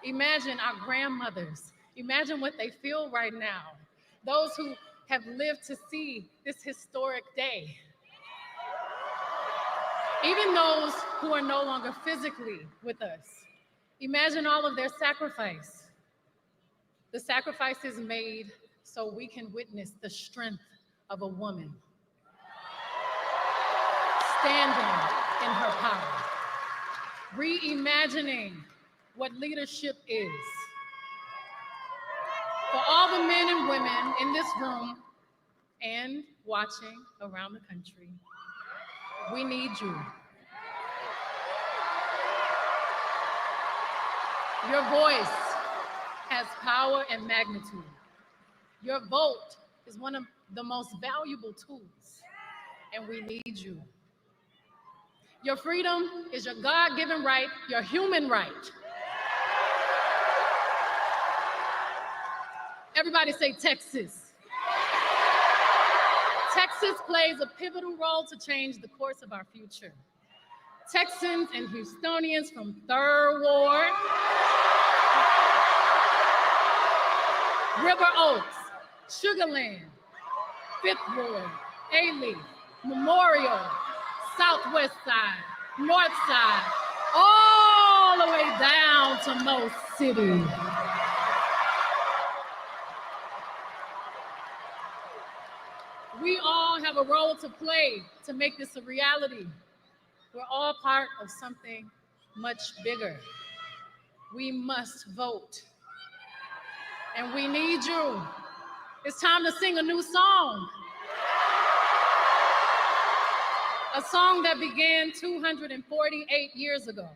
T: Imagine our grandmothers. Imagine what they feel right now. Those who have lived to see this historic day. Even those who are no longer physically with us. Imagine all of their sacrifice. The sacrifices made so we can witness the strength of a woman standing in her power, reimagining what leadership is. For all the men and women in this room and watching around the country, we need you. Your voice has power and magnitude. Your vote is one of the most valuable tools, and we need you. Your freedom is your God-given right, your human right. Everybody say Texas. Texas plays a pivotal role to change the course of our future. Texans and Houstonians from 3rd Ward, River Oaks, Sugarland, 5th Ward, A-Leaf, Memorial, Southwest Side, North Side, all the way down to Mo City. We all have a role to play to make this a reality. We're all part of something much bigger. We must vote. And we need you. It's time to sing a new song. A song that began 248 years ago.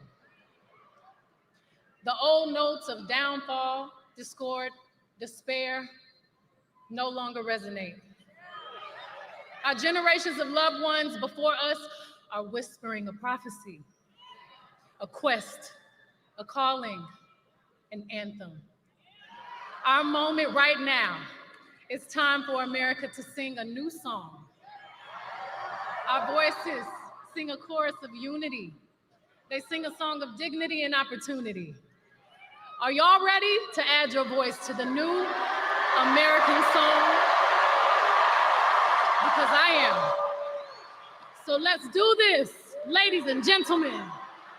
T: The old notes of downfall, discord, despair no longer resonate. Our generations of loved ones before us are whispering a prophecy, a quest, a calling, an anthem. Our moment right now, it's time for America to sing a new song. Our voices sing a chorus of unity. They sing a song of dignity and opportunity. Are y'all ready to add your voice to the new American song? Because I am. So let's do this, ladies and gentlemen.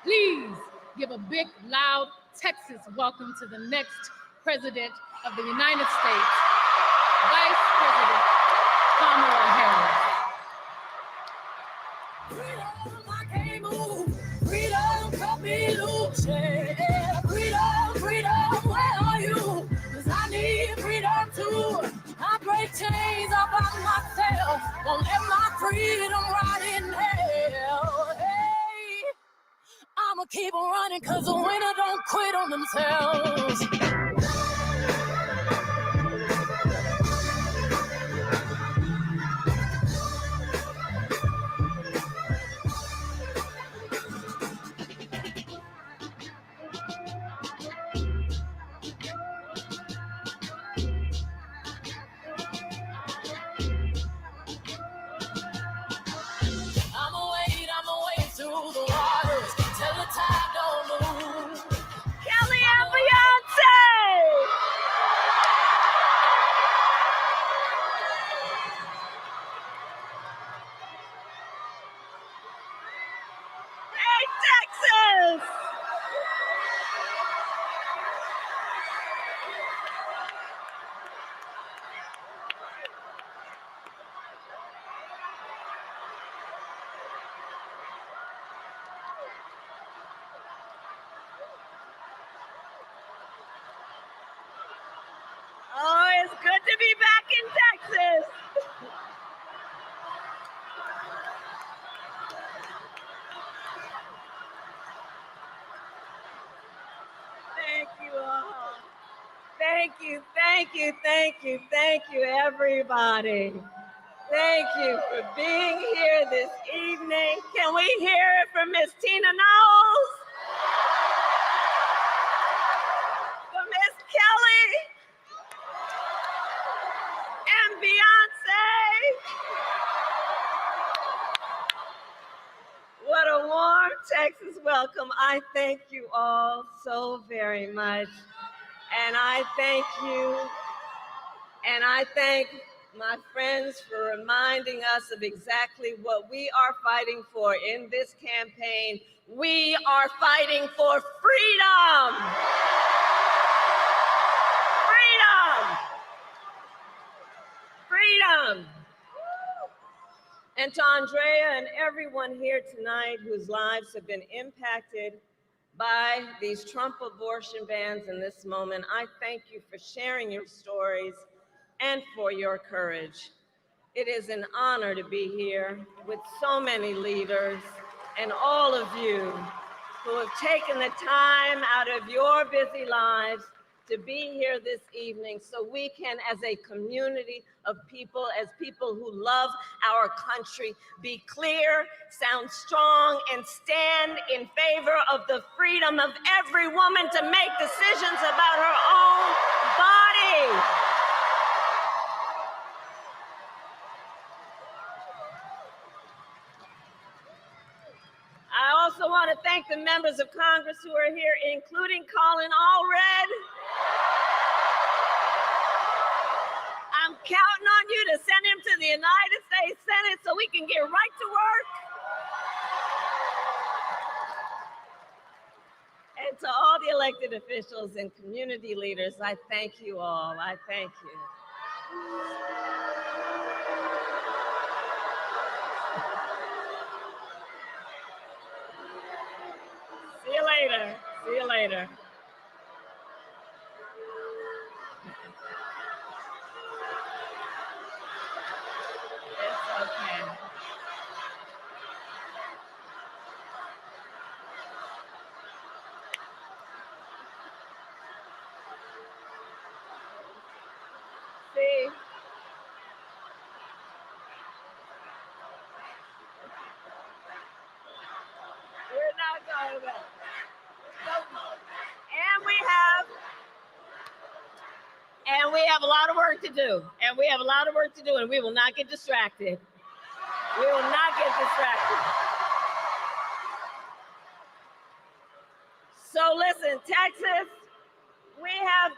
T: Please give a big, loud Texas welcome to the next President of the United States, Vice President Kamala Harris.
H: Freedom, I can't move. Freedom, cut me loose. Yeah. Freedom, freedom, where are you? 'Cause I need freedom too. I break chains up on myself. Won't let my freedom rot in hell. Hey, I'ma keep on running 'cause the winner don't quit on themselves. I'ma wade through the waters till the tide don't move.
T: Kelly and Beyonce! Hey, Texas! Oh, it's good to be back in Texas. Thank you all. Thank you, thank you, thank you, thank you, everybody.
U: Thank you for being here this evening. Can we hear it from Miss Tina Knowles? For Miss Kelly? And Beyonce? What a warm Texas welcome. I thank you all so very much. And I thank you. And I thank my friends for reminding us of exactly what we are fighting for in this campaign. We are fighting for freedom. Freedom. Freedom. And to Andrea and everyone here tonight whose lives have been impacted by these Trump abortion bans in this moment, I thank you for sharing your stories and for your courage. It is an honor to be here with so many leaders and all of you who have taken the time out of your busy lives to be here this evening so we can, as a community of people, as people who love our country, be clear, sound strong, and stand in favor of the freedom of every woman to make decisions about her own body. I also want to thank the members of Congress who are here, including Colin, Allred. I'm counting on you to send him to the United States Senate so we can get right to work. And to all the elected officials and community leaders, I thank you all. I thank you. See you later. See you later. It's okay. See? We're not going back. And we have a lot of work to do. And we have a lot of work to do, and we will not get distracted. We will not get distracted. So listen, Texas, we have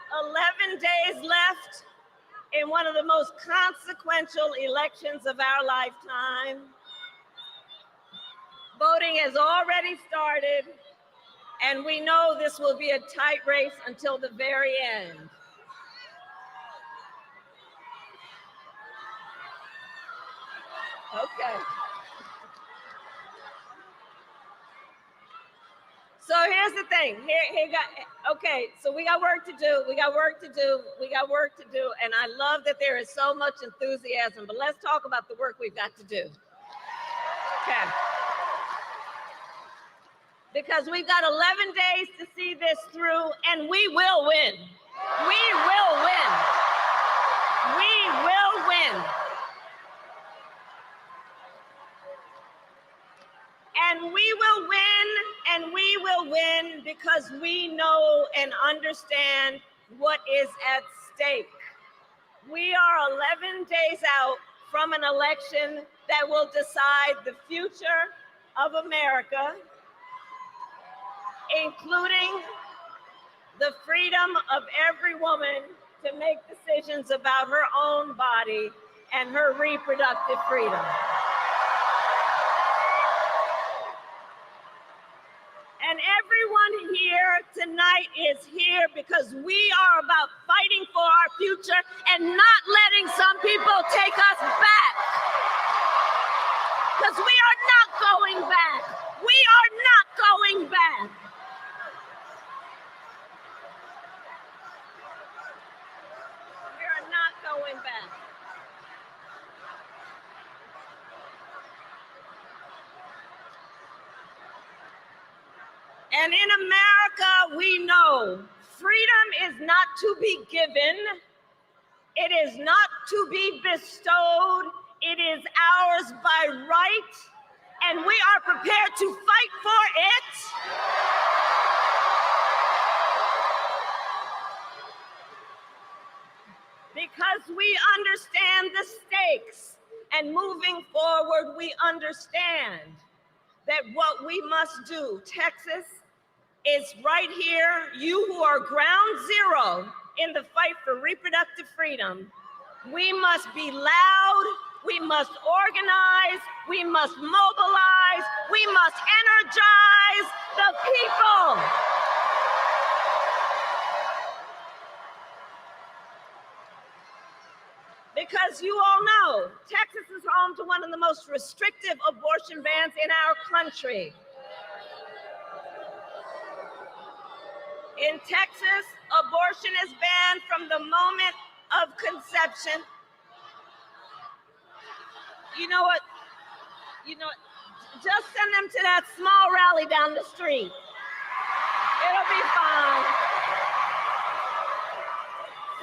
U: 11 days left in one of the most consequential elections of our lifetime. Voting has already started, and we know this will be a tight race until the very end. Okay. So here's the thing. Okay, so we got work to do. We got work to do. We got work to do. And I love that there is so much enthusiasm, but let's talk about the work we've got to do. Okay. Because we've got 11 days to see this through, and we will win. We will win. We will win. And we will win, and we will win because we know and understand what is at stake. We are 11 days out from an election that will decide the future of America, including the freedom of every woman to make decisions about her own body and her reproductive freedom. And everyone here tonight is here because we are about fighting for our future and not letting some people take us back. Because we are not going back. We are not going back. We are not going back. And in America, we know freedom is not to be given. It is not to be bestowed. It is ours by right, and we are prepared to fight for it. Because we understand the stakes, and moving forward, we understand that what we must do, Texas is right here. You who are ground zero in the fight for reproductive freedom, we must be loud, we must organize, we must mobilize, we must energize the people. Because you all know, Texas is home to one of the most restrictive abortion bans in our country. In Texas, abortion is banned from the moment of conception. You know what? Just send them to that small rally down the street. It'll be fine.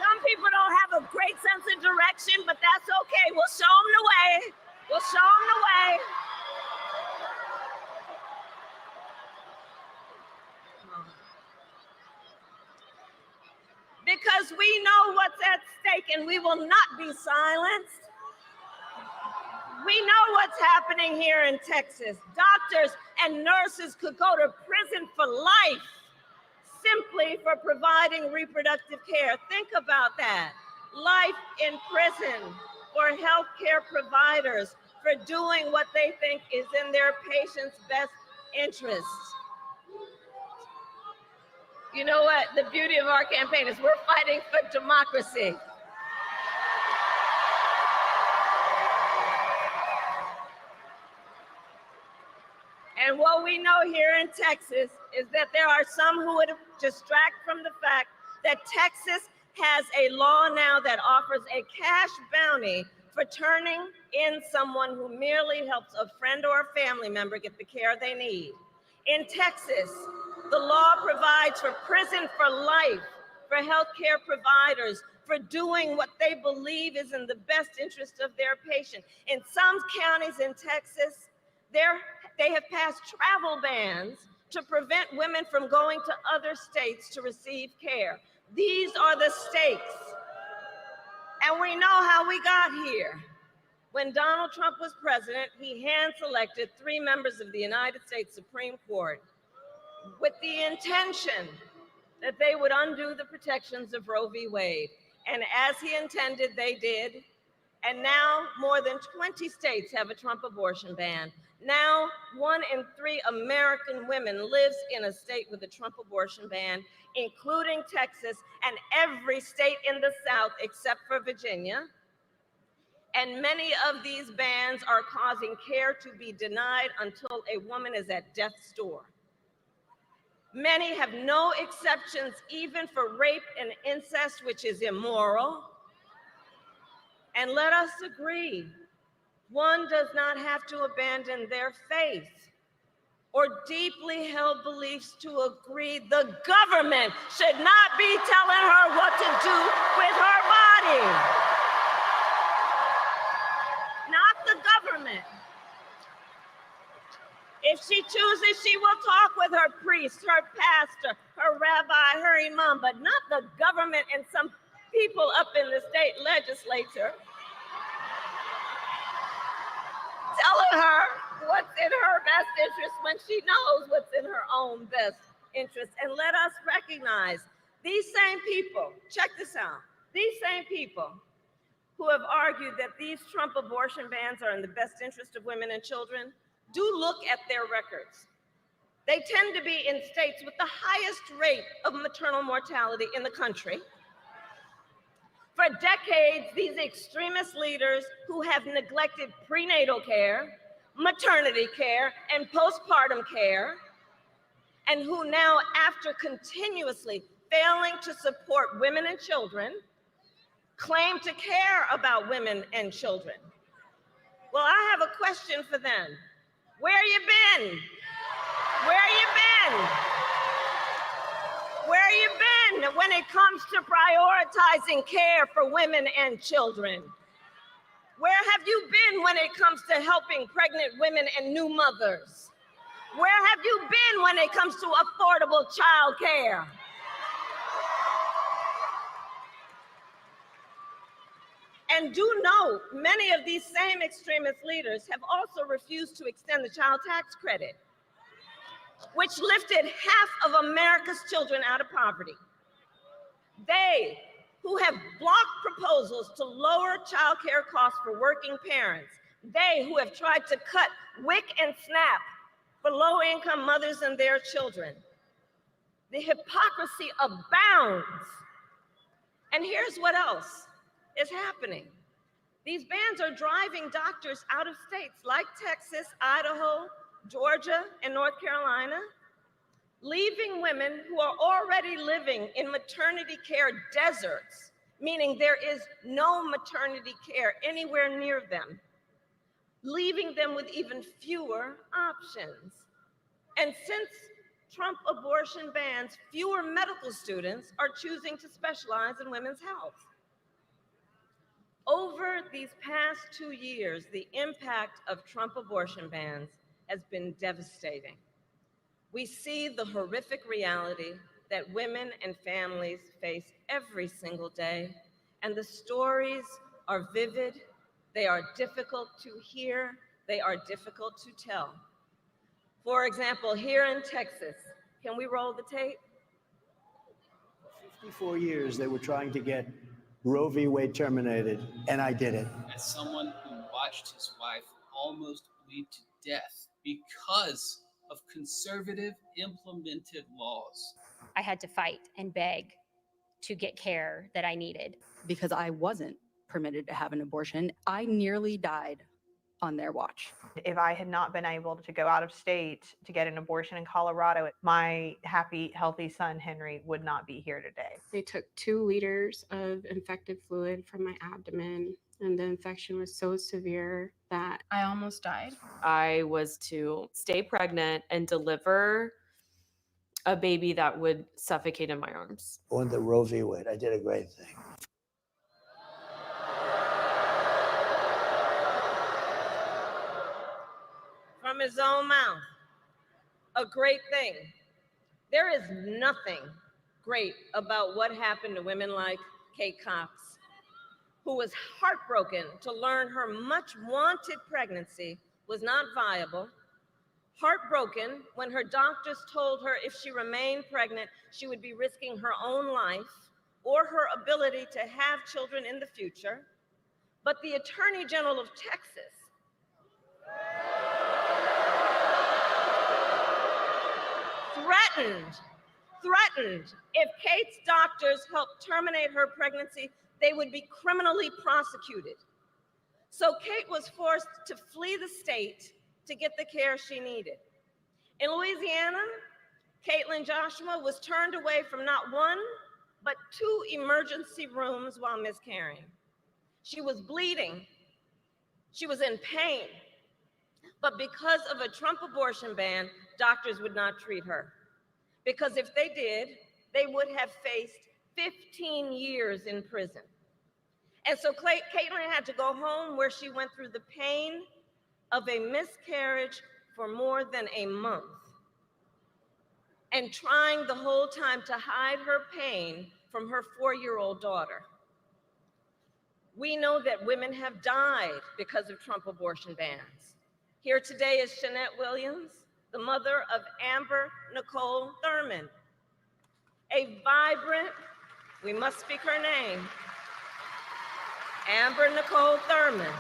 U: Some people don't have a great sense of direction, but that's okay. We'll show them the way. We'll show them the way. Because we know what's at stake and we will not be silenced. We know what's happening here in Texas. Doctors and nurses could go to prison for life simply for providing reproductive care. Think about that. Life in prison for healthcare providers for doing what they think is in their patients' best interests. You know what? The beauty of our campaign is we're fighting for democracy. And what we know here in Texas is that there are some who would distract from the fact that Texas has a law now that offers a cash bounty for turning in someone who merely helps a friend or a family member get the care they need. In Texas, the law provides for prison for life for healthcare providers for doing what they believe is in the best interest of their patient. In some counties in Texas, they have passed travel bans to prevent women from going to other states to receive care. These are the stakes. And we know how we got here. When Donald Trump was president, he hand-selected 3 members of the United States Supreme Court with the intention that they would undo the protections of Roe v. Wade. And as he intended, they did. And now more than 20 states have a Trump abortion ban. Now, 1 in 3 American women lives in a state with a Trump abortion ban, including Texas and every state in the South except for Virginia. And many of these bans are causing care to be denied until a woman is at death's door. Many have no exceptions, even for rape and incest, which is immoral. And let us agree, one does not have to abandon their faith or deeply held beliefs to agree the government should not be telling her what to do with her body. Not the government. If she chooses, she will talk with her priest, her pastor, her rabbi, her imam, but not the government and some people up in the state legislature telling her what's in her best interest when she knows what's in her own best interest. And let us recognize these same people, check this out, these same people who have argued that these Trump abortion bans are in the best interest of women and children, do look at their records. They tend to be in states with the highest rate of maternal mortality in the country. For decades, these extremist leaders who have neglected prenatal care, maternity care, and postpartum care, and who now, after continuously failing to support women and children, claim to care about women and children. Well, I have a question for them. Where you been? Where you been? Where you been when it comes to prioritizing care for women and children? Where have you been when it comes to helping pregnant women and new mothers? Where have you been when it comes to affordable child care? And do note, many of these same extremist leaders have also refused to extend the child tax credit, which lifted half of America's children out of poverty. They who have blocked proposals to lower child care costs for working parents, they who have tried to cut WIC and SNAP for low-income mothers and their children. The hypocrisy abounds. And here's what else is happening. These bans are driving doctors out of states like Texas, Idaho, Georgia, and North Carolina, leaving women who are already living in maternity care deserts, meaning there is no maternity care anywhere near them, leaving them with even fewer options. And since Trump abortion bans, fewer medical students are choosing to specialize in women's health. Over these past 2 years, the impact of Trump abortion bans has been devastating. We see the horrific reality that women and families face every single day, and the stories are vivid, they are difficult to hear, they are difficult to tell. For example, here in Texas, can we roll the tape?
L: 54 years they were trying to get Roe v. Wade terminated, and I did it.
A: As someone who watched his wife almost bleed to death because of conservative implemented laws.
V: I had to fight and beg to get care that I needed.
W: Because I wasn't permitted to have an abortion, I nearly died on their watch.
X: If I had not been able to go out of state to get an abortion in Colorado, my happy, healthy son, Henry, would not be here today.
Q: They took 2 liters of infected fluid from my abdomen, and the infection was so severe that I almost died.
Y: I was to stay pregnant and deliver a baby that would suffocate in my arms.
L: On the Roe v. Wade, I did a great thing.
U: From his own mouth, a great thing. There is nothing great about what happened to women like Kate Cox, who was heartbroken to learn her much wanted pregnancy was not viable, heartbroken when her doctors told her if she remained pregnant, she would be risking her own life or her ability to have children in the future. But the Attorney General of Texas threatened if Kate's doctors helped terminate her pregnancy, they would be criminally prosecuted. So Kate was forced to flee the state to get the care she needed. In Louisiana, Caitlin Joshua was turned away from not 1, but 2 emergency rooms while miscarrying. She was bleeding. She was in pain. But because of a Trump abortion ban, doctors would not treat her. Because if they did, they would have faced 15 years in prison. And so Caitlin had to go home where she went through the pain of a miscarriage for more than a month, and trying the whole time to hide her pain from her 4-year-old daughter. We know that women have died because of Trump abortion bans. Here today is Shanette Williams, the mother of Amber Nicole Thurman, a vibrant, we must speak her name, Amber Nicole Thurman.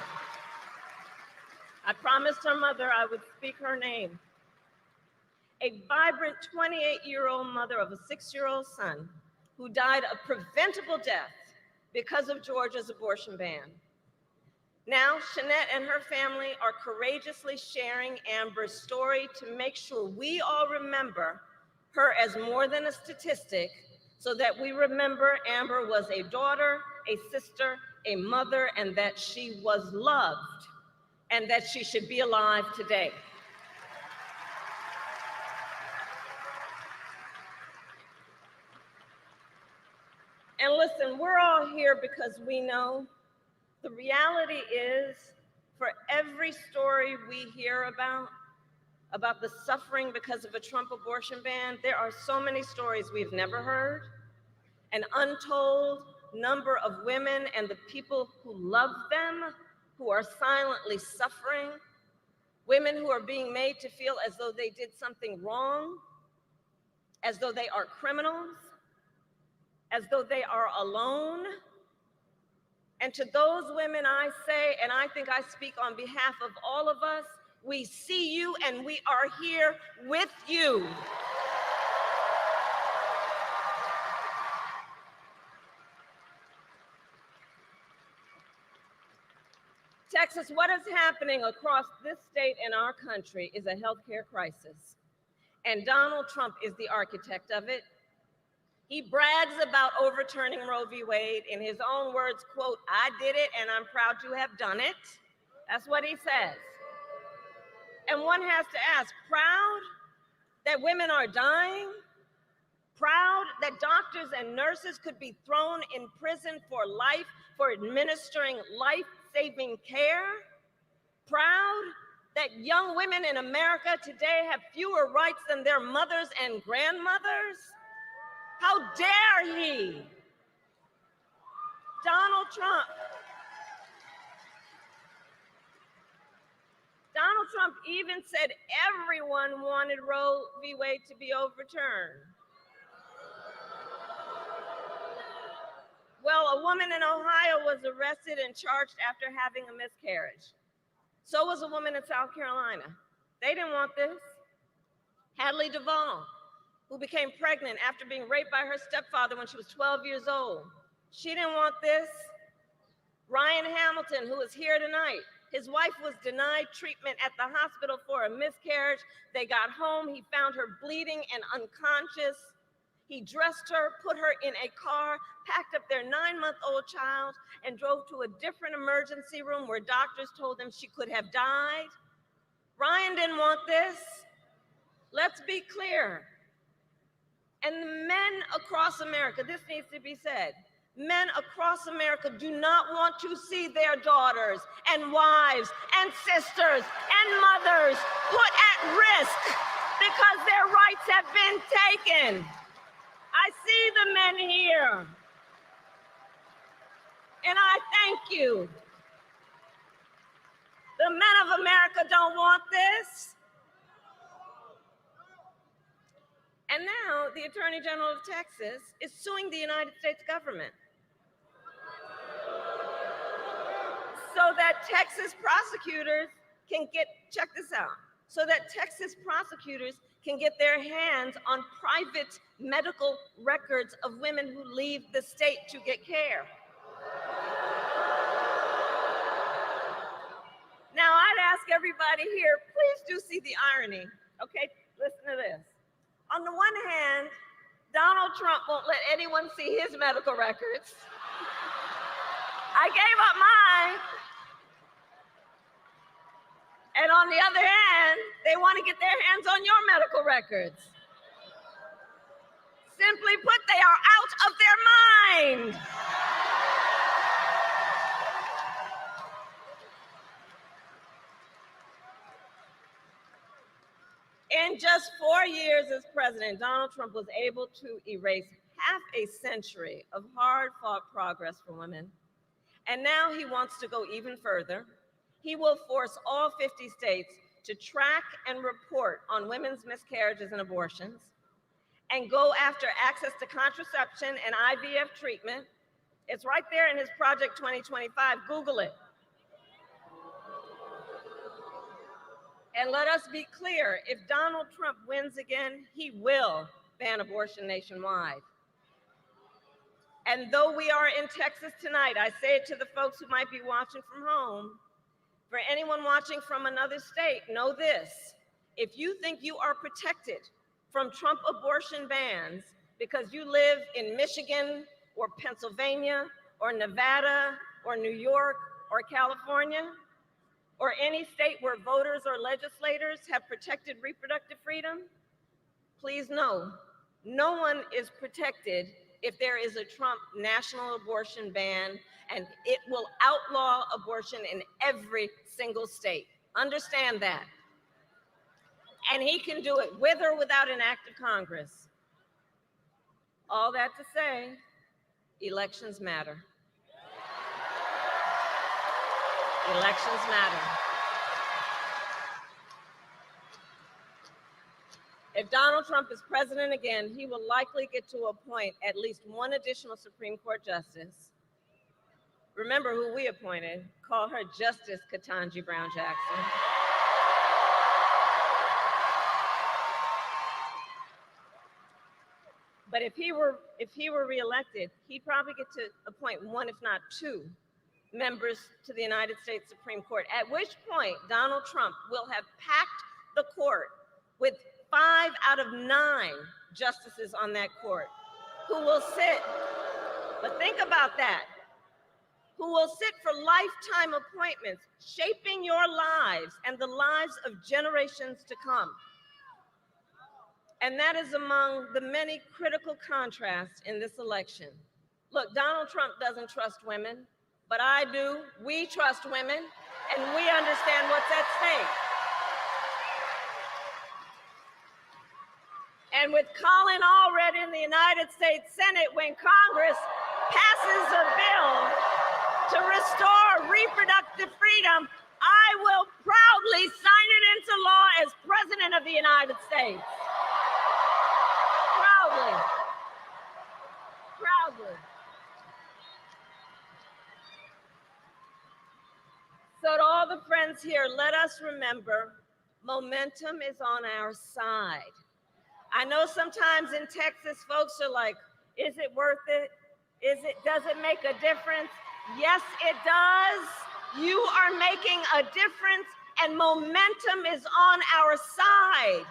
U: I promised her mother I would speak her name. A vibrant 28-year-old mother of a 6-year-old son who died a preventable death because of Georgia's abortion ban. Now, Shanette and her family are courageously sharing Amber's story to make sure we all remember her as more than a statistic, so that we remember Amber was a daughter, a sister, a mother, and that she was loved, and that she should be alive today. And listen, we're all here because we know The reality is, for every story we hear about the suffering because of a Trump abortion ban, there are so many stories we've never heard, an untold number of women and the people who love them who are silently suffering, women who are being made to feel as though they did something wrong, as though they are criminals, as though they are alone. And to those women, I say, and I think I speak on behalf of all of us, we see you and we are here with you. Texas, what is happening across this state and our country is a healthcare crisis. And Donald Trump is the architect of it. He brags about overturning Roe v. Wade. In his own words, quote, "I did it and I'm proud to have done it." That's what he says. And one has to ask, proud that women are dying? Proud that doctors and nurses could be thrown in prison for life for administering life-saving care? Proud that young women in America today have fewer rights than their mothers and grandmothers? How dare he? Donald Trump even said everyone wanted Roe v. Wade to be overturned. Well, a woman in Ohio was arrested and charged after having a miscarriage. So was a woman in South Carolina. They didn't want this. Hadley Duvall, who became pregnant after being raped by her stepfather when she was 12 years old. She didn't want this. Ryan Hamilton, who is here tonight, his wife was denied treatment at the hospital for a miscarriage. They got home, he found her bleeding and unconscious. He dressed her, put her in a car, packed up their 9-month-old child, and drove to a different emergency room where doctors told them she could have died. Ryan didn't want this. Let's be clear. And the men across America, this needs to be said, men across America do not want to see their daughters and wives and sisters and mothers put at risk because their rights have been taken. I see the men here, and I thank you. The men of America don't want this. And now the Attorney General of Texas is suing the United States government so that Texas prosecutors can check this out, so that Texas prosecutors can get their hands on private medical records of women who leave the state to get care. Now, I'd ask everybody here, please do see the irony, okay? Listen to this. On the one hand, Donald Trump won't let anyone see his medical records. I gave up mine. And on the other hand, they want to get their hands on your medical records. Simply put, they are out of their mind. In just 4 years as president, Donald Trump was able to erase half a century of hard-fought progress for women. And now he wants to go even further. He will force all 50 states to track and report on women's miscarriages and abortions, and go after access to contraception and IVF treatment. It's right there in his Project 2025. Google it. And let us be clear, if Donald Trump wins again, he will ban abortion nationwide. And though we are in Texas tonight, I say it to the folks who might be watching from home, for anyone watching from another state, know this: if you think you are protected from Trump abortion bans because you live in Michigan or Pennsylvania or Nevada or New York or California, or any state where voters or legislators have protected reproductive freedom, please know, no one is protected if there is a Trump national abortion ban, and it will outlaw abortion in every single state. Understand that. And he can do it with or without an act of Congress. All that to say, elections matter. Elections matter. If Donald Trump is president again, he will likely get to appoint at least one additional Supreme Court justice. Remember who we appointed. Call her Justice Ketanji Brown Jackson. But if he were reelected, he'd probably get to appoint one, if not two, members to the United States Supreme Court, at which point Donald Trump will have packed the court with 5 out of 9 justices on that court who will sit, but think about that, who will sit for lifetime appointments, shaping your lives and the lives of generations to come. And that is among the many critical contrasts in this election. Look, Donald Trump doesn't trust women, but I do. We trust women, and we understand what's at stake. And with Colin Allred in the United States Senate, when Congress passes a bill to restore reproductive freedom, I will proudly sign it into law as President of the United States. Proudly. Proudly. So to all the friends here, let us remember, momentum is on our side. I know sometimes in Texas, folks are like, is it worth it? Does it make a difference? Yes, it does. You are making a difference, and momentum is on our side.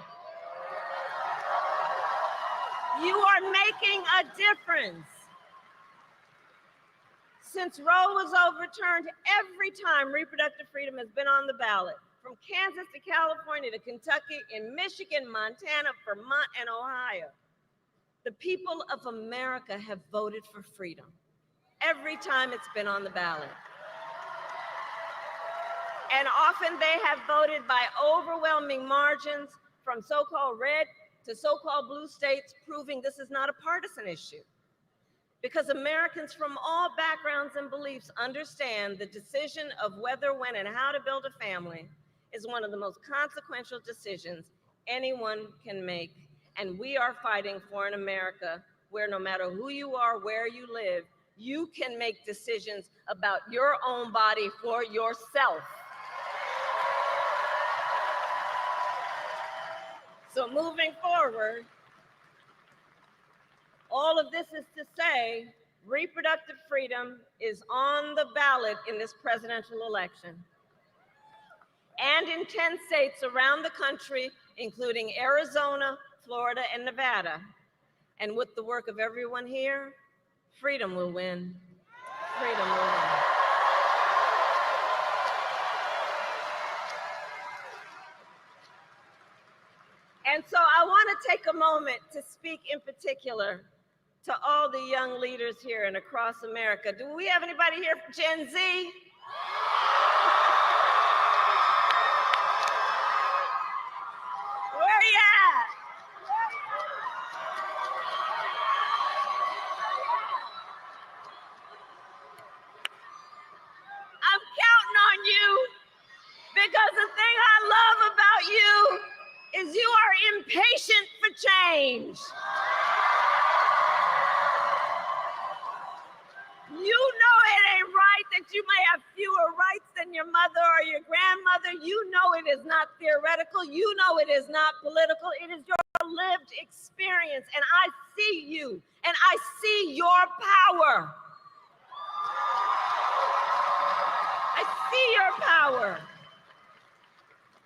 U: You are making a difference. Since Roe was overturned, every time reproductive freedom has been on the ballot, from Kansas to California to Kentucky, in Michigan, Montana, Vermont, and Ohio, the people of America have voted for freedom every time it's been on the ballot. And often they have voted by overwhelming margins from so-called red to so-called blue states, proving this is not a partisan issue. Because Americans from all backgrounds and beliefs understand the decision of whether, when, and how to build a family is one of the most consequential decisions anyone can make. And we are fighting for an America where no matter who you are, where you live, you can make decisions about your own body for yourself. So moving forward, all of this is to say, reproductive freedom is on the ballot in this presidential election. And in 10 states around the country, including Arizona, Florida, and Nevada. And with the work of everyone here, freedom will win. Freedom will win. And so I want to take a moment to speak in particular to all the young leaders here and across America. Do we have anybody here from Gen Z? Where you at? I'm counting on you, because the thing I love about you is you are impatient for change. You know it ain't right that you may have fewer rights than your mother or your grandmother. You know it is not theoretical. You know it is not political. It is your lived experience. And I see you, and I see your power. I see your power.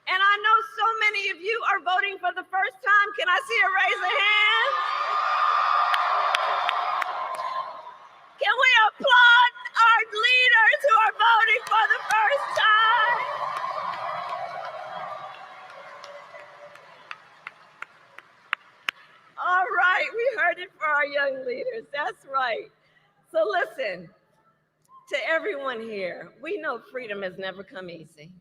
U: And I know so many of you are voting for the first time. Can I see a raise of hands? Can we applaud our leaders who are voting for the first time? All right, we heard it for our young leaders. That's right. So listen, To everyone here, we know freedom has never come easy.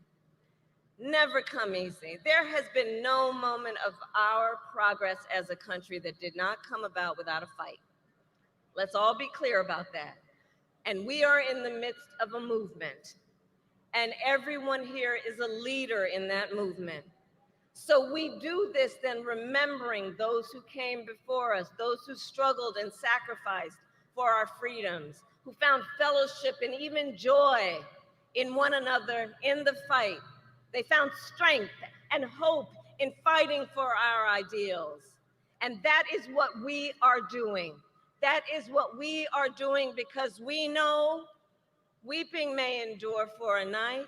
U: Never come easy. There has been no moment of our progress as a country that did not come about without a fight. Let's all be clear about that. And we are in the midst of a movement, and everyone here is a leader in that movement. So we do this then remembering those who came before us, those who struggled and sacrificed for our freedoms, who found fellowship and even joy in one another in the fight. They found strength and hope in fighting for our ideals. And that is what we are doing. That is what we are doing because we know weeping may endure for a night,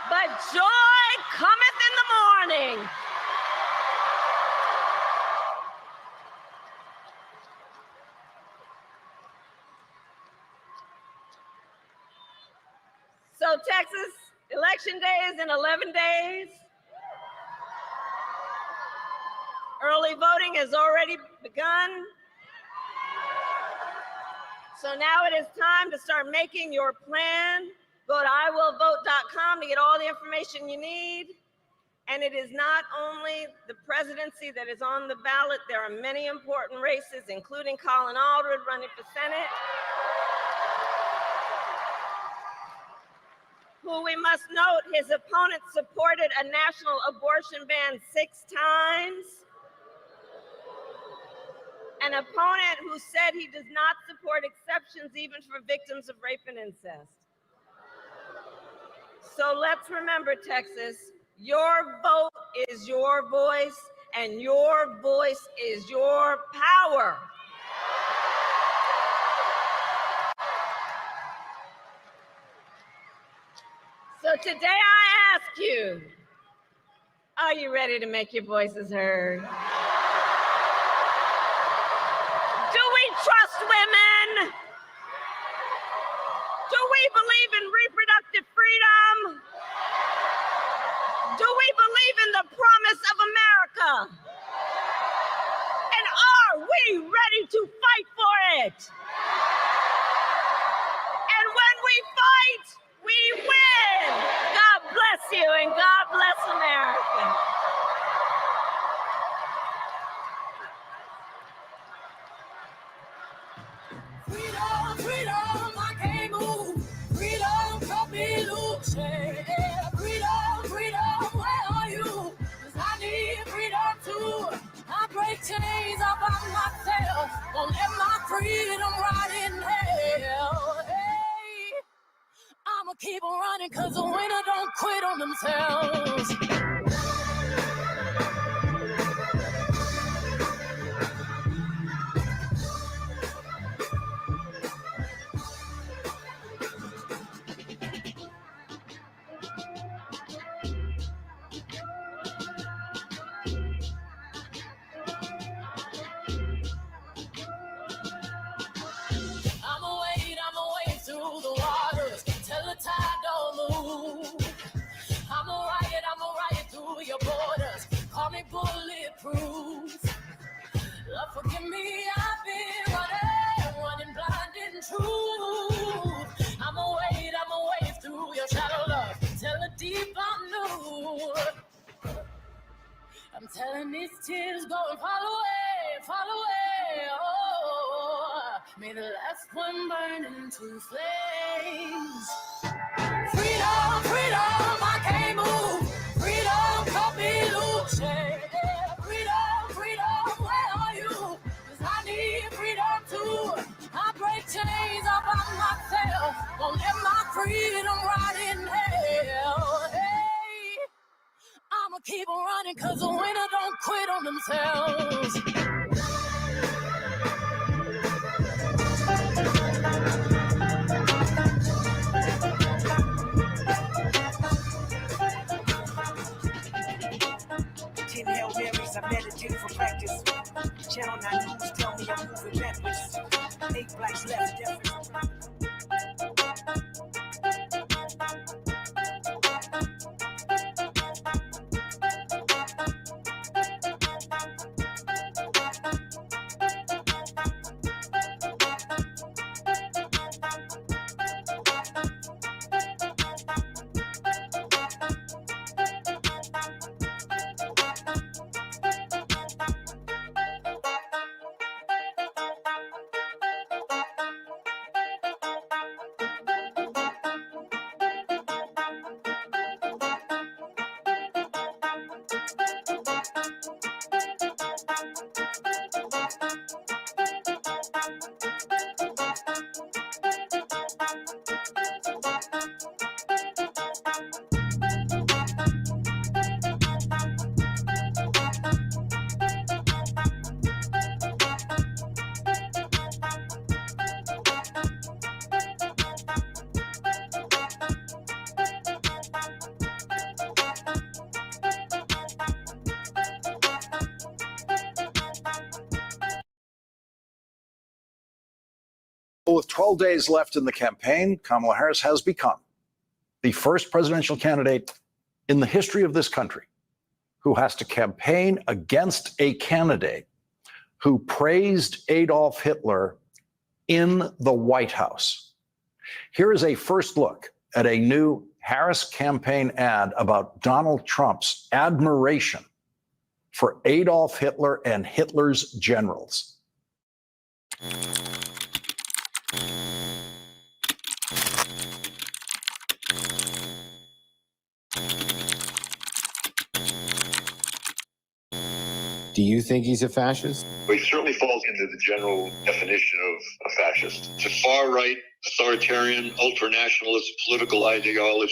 U: but joy cometh in the morning. So Texas, election day is in 11 days. Early voting has already begun. So now it is time to start making your plan. Go to iwillvote.com to get all the information you need. And it is not only the presidency that is on the ballot. There are many important races, including Colin Allred running for Senate, who we must note his opponent supported a national abortion ban 6 times. An opponent who said he does not support exceptions even for victims of rape and incest. So let's remember, Texas, your vote is your voice, and your voice is your power. So today I ask you, are you ready to make your voices heard? Do we trust women? Do we believe in reproductive freedom? Do we believe in the promise of America? And are we ready to fight for it? And when we fight, we win. God bless you and God bless America.
H: Freedom, freedom, I can't move. Freedom, cut me loose. Yeah. Freedom, freedom, where are you? 'Cause I need freedom too. I break chains all by myself. Won't let my freedom rot in hell. Hey, I'ma keep on running 'cause the winner don't quit on themselves. I'ma wade through the waters till the tide don't move. I'ma ride through your borders. Call me bulletproof. Lord, forgive me, I've been running blind in truth. I'ma wade through your shadow, love, till the deep I knew. I'm telling these tears go and fall away, oh. May the last one burn into flames. Freedom, freedom, I can't move. Freedom, cut me loose. Yeah. Freedom, freedom, where are you? 'Cause I need freedom too. I break chains all by myself. Won't let my freedom rot in hell. Hey, I'ma keep on running 'cause the winner don't quit on themselves.
B: Hail Marys, I meditate for practice. Channel 9 News tell me I'm moving backwards. 8 blacks left different.
D: Well, with 12 days left in the campaign, Kamala Harris has become the first presidential candidate in the history of this country who has to campaign against a candidate who praised Adolf Hitler in the White House. Here is a first look at a new Harris campaign ad about Donald Trump's admiration for Adolf Hitler and Hitler's generals.
F: Do you think he's a fascist?
I: Well, he certainly falls into the general definition of a fascist. It's a far-right, authoritarian, ultranationalist political ideology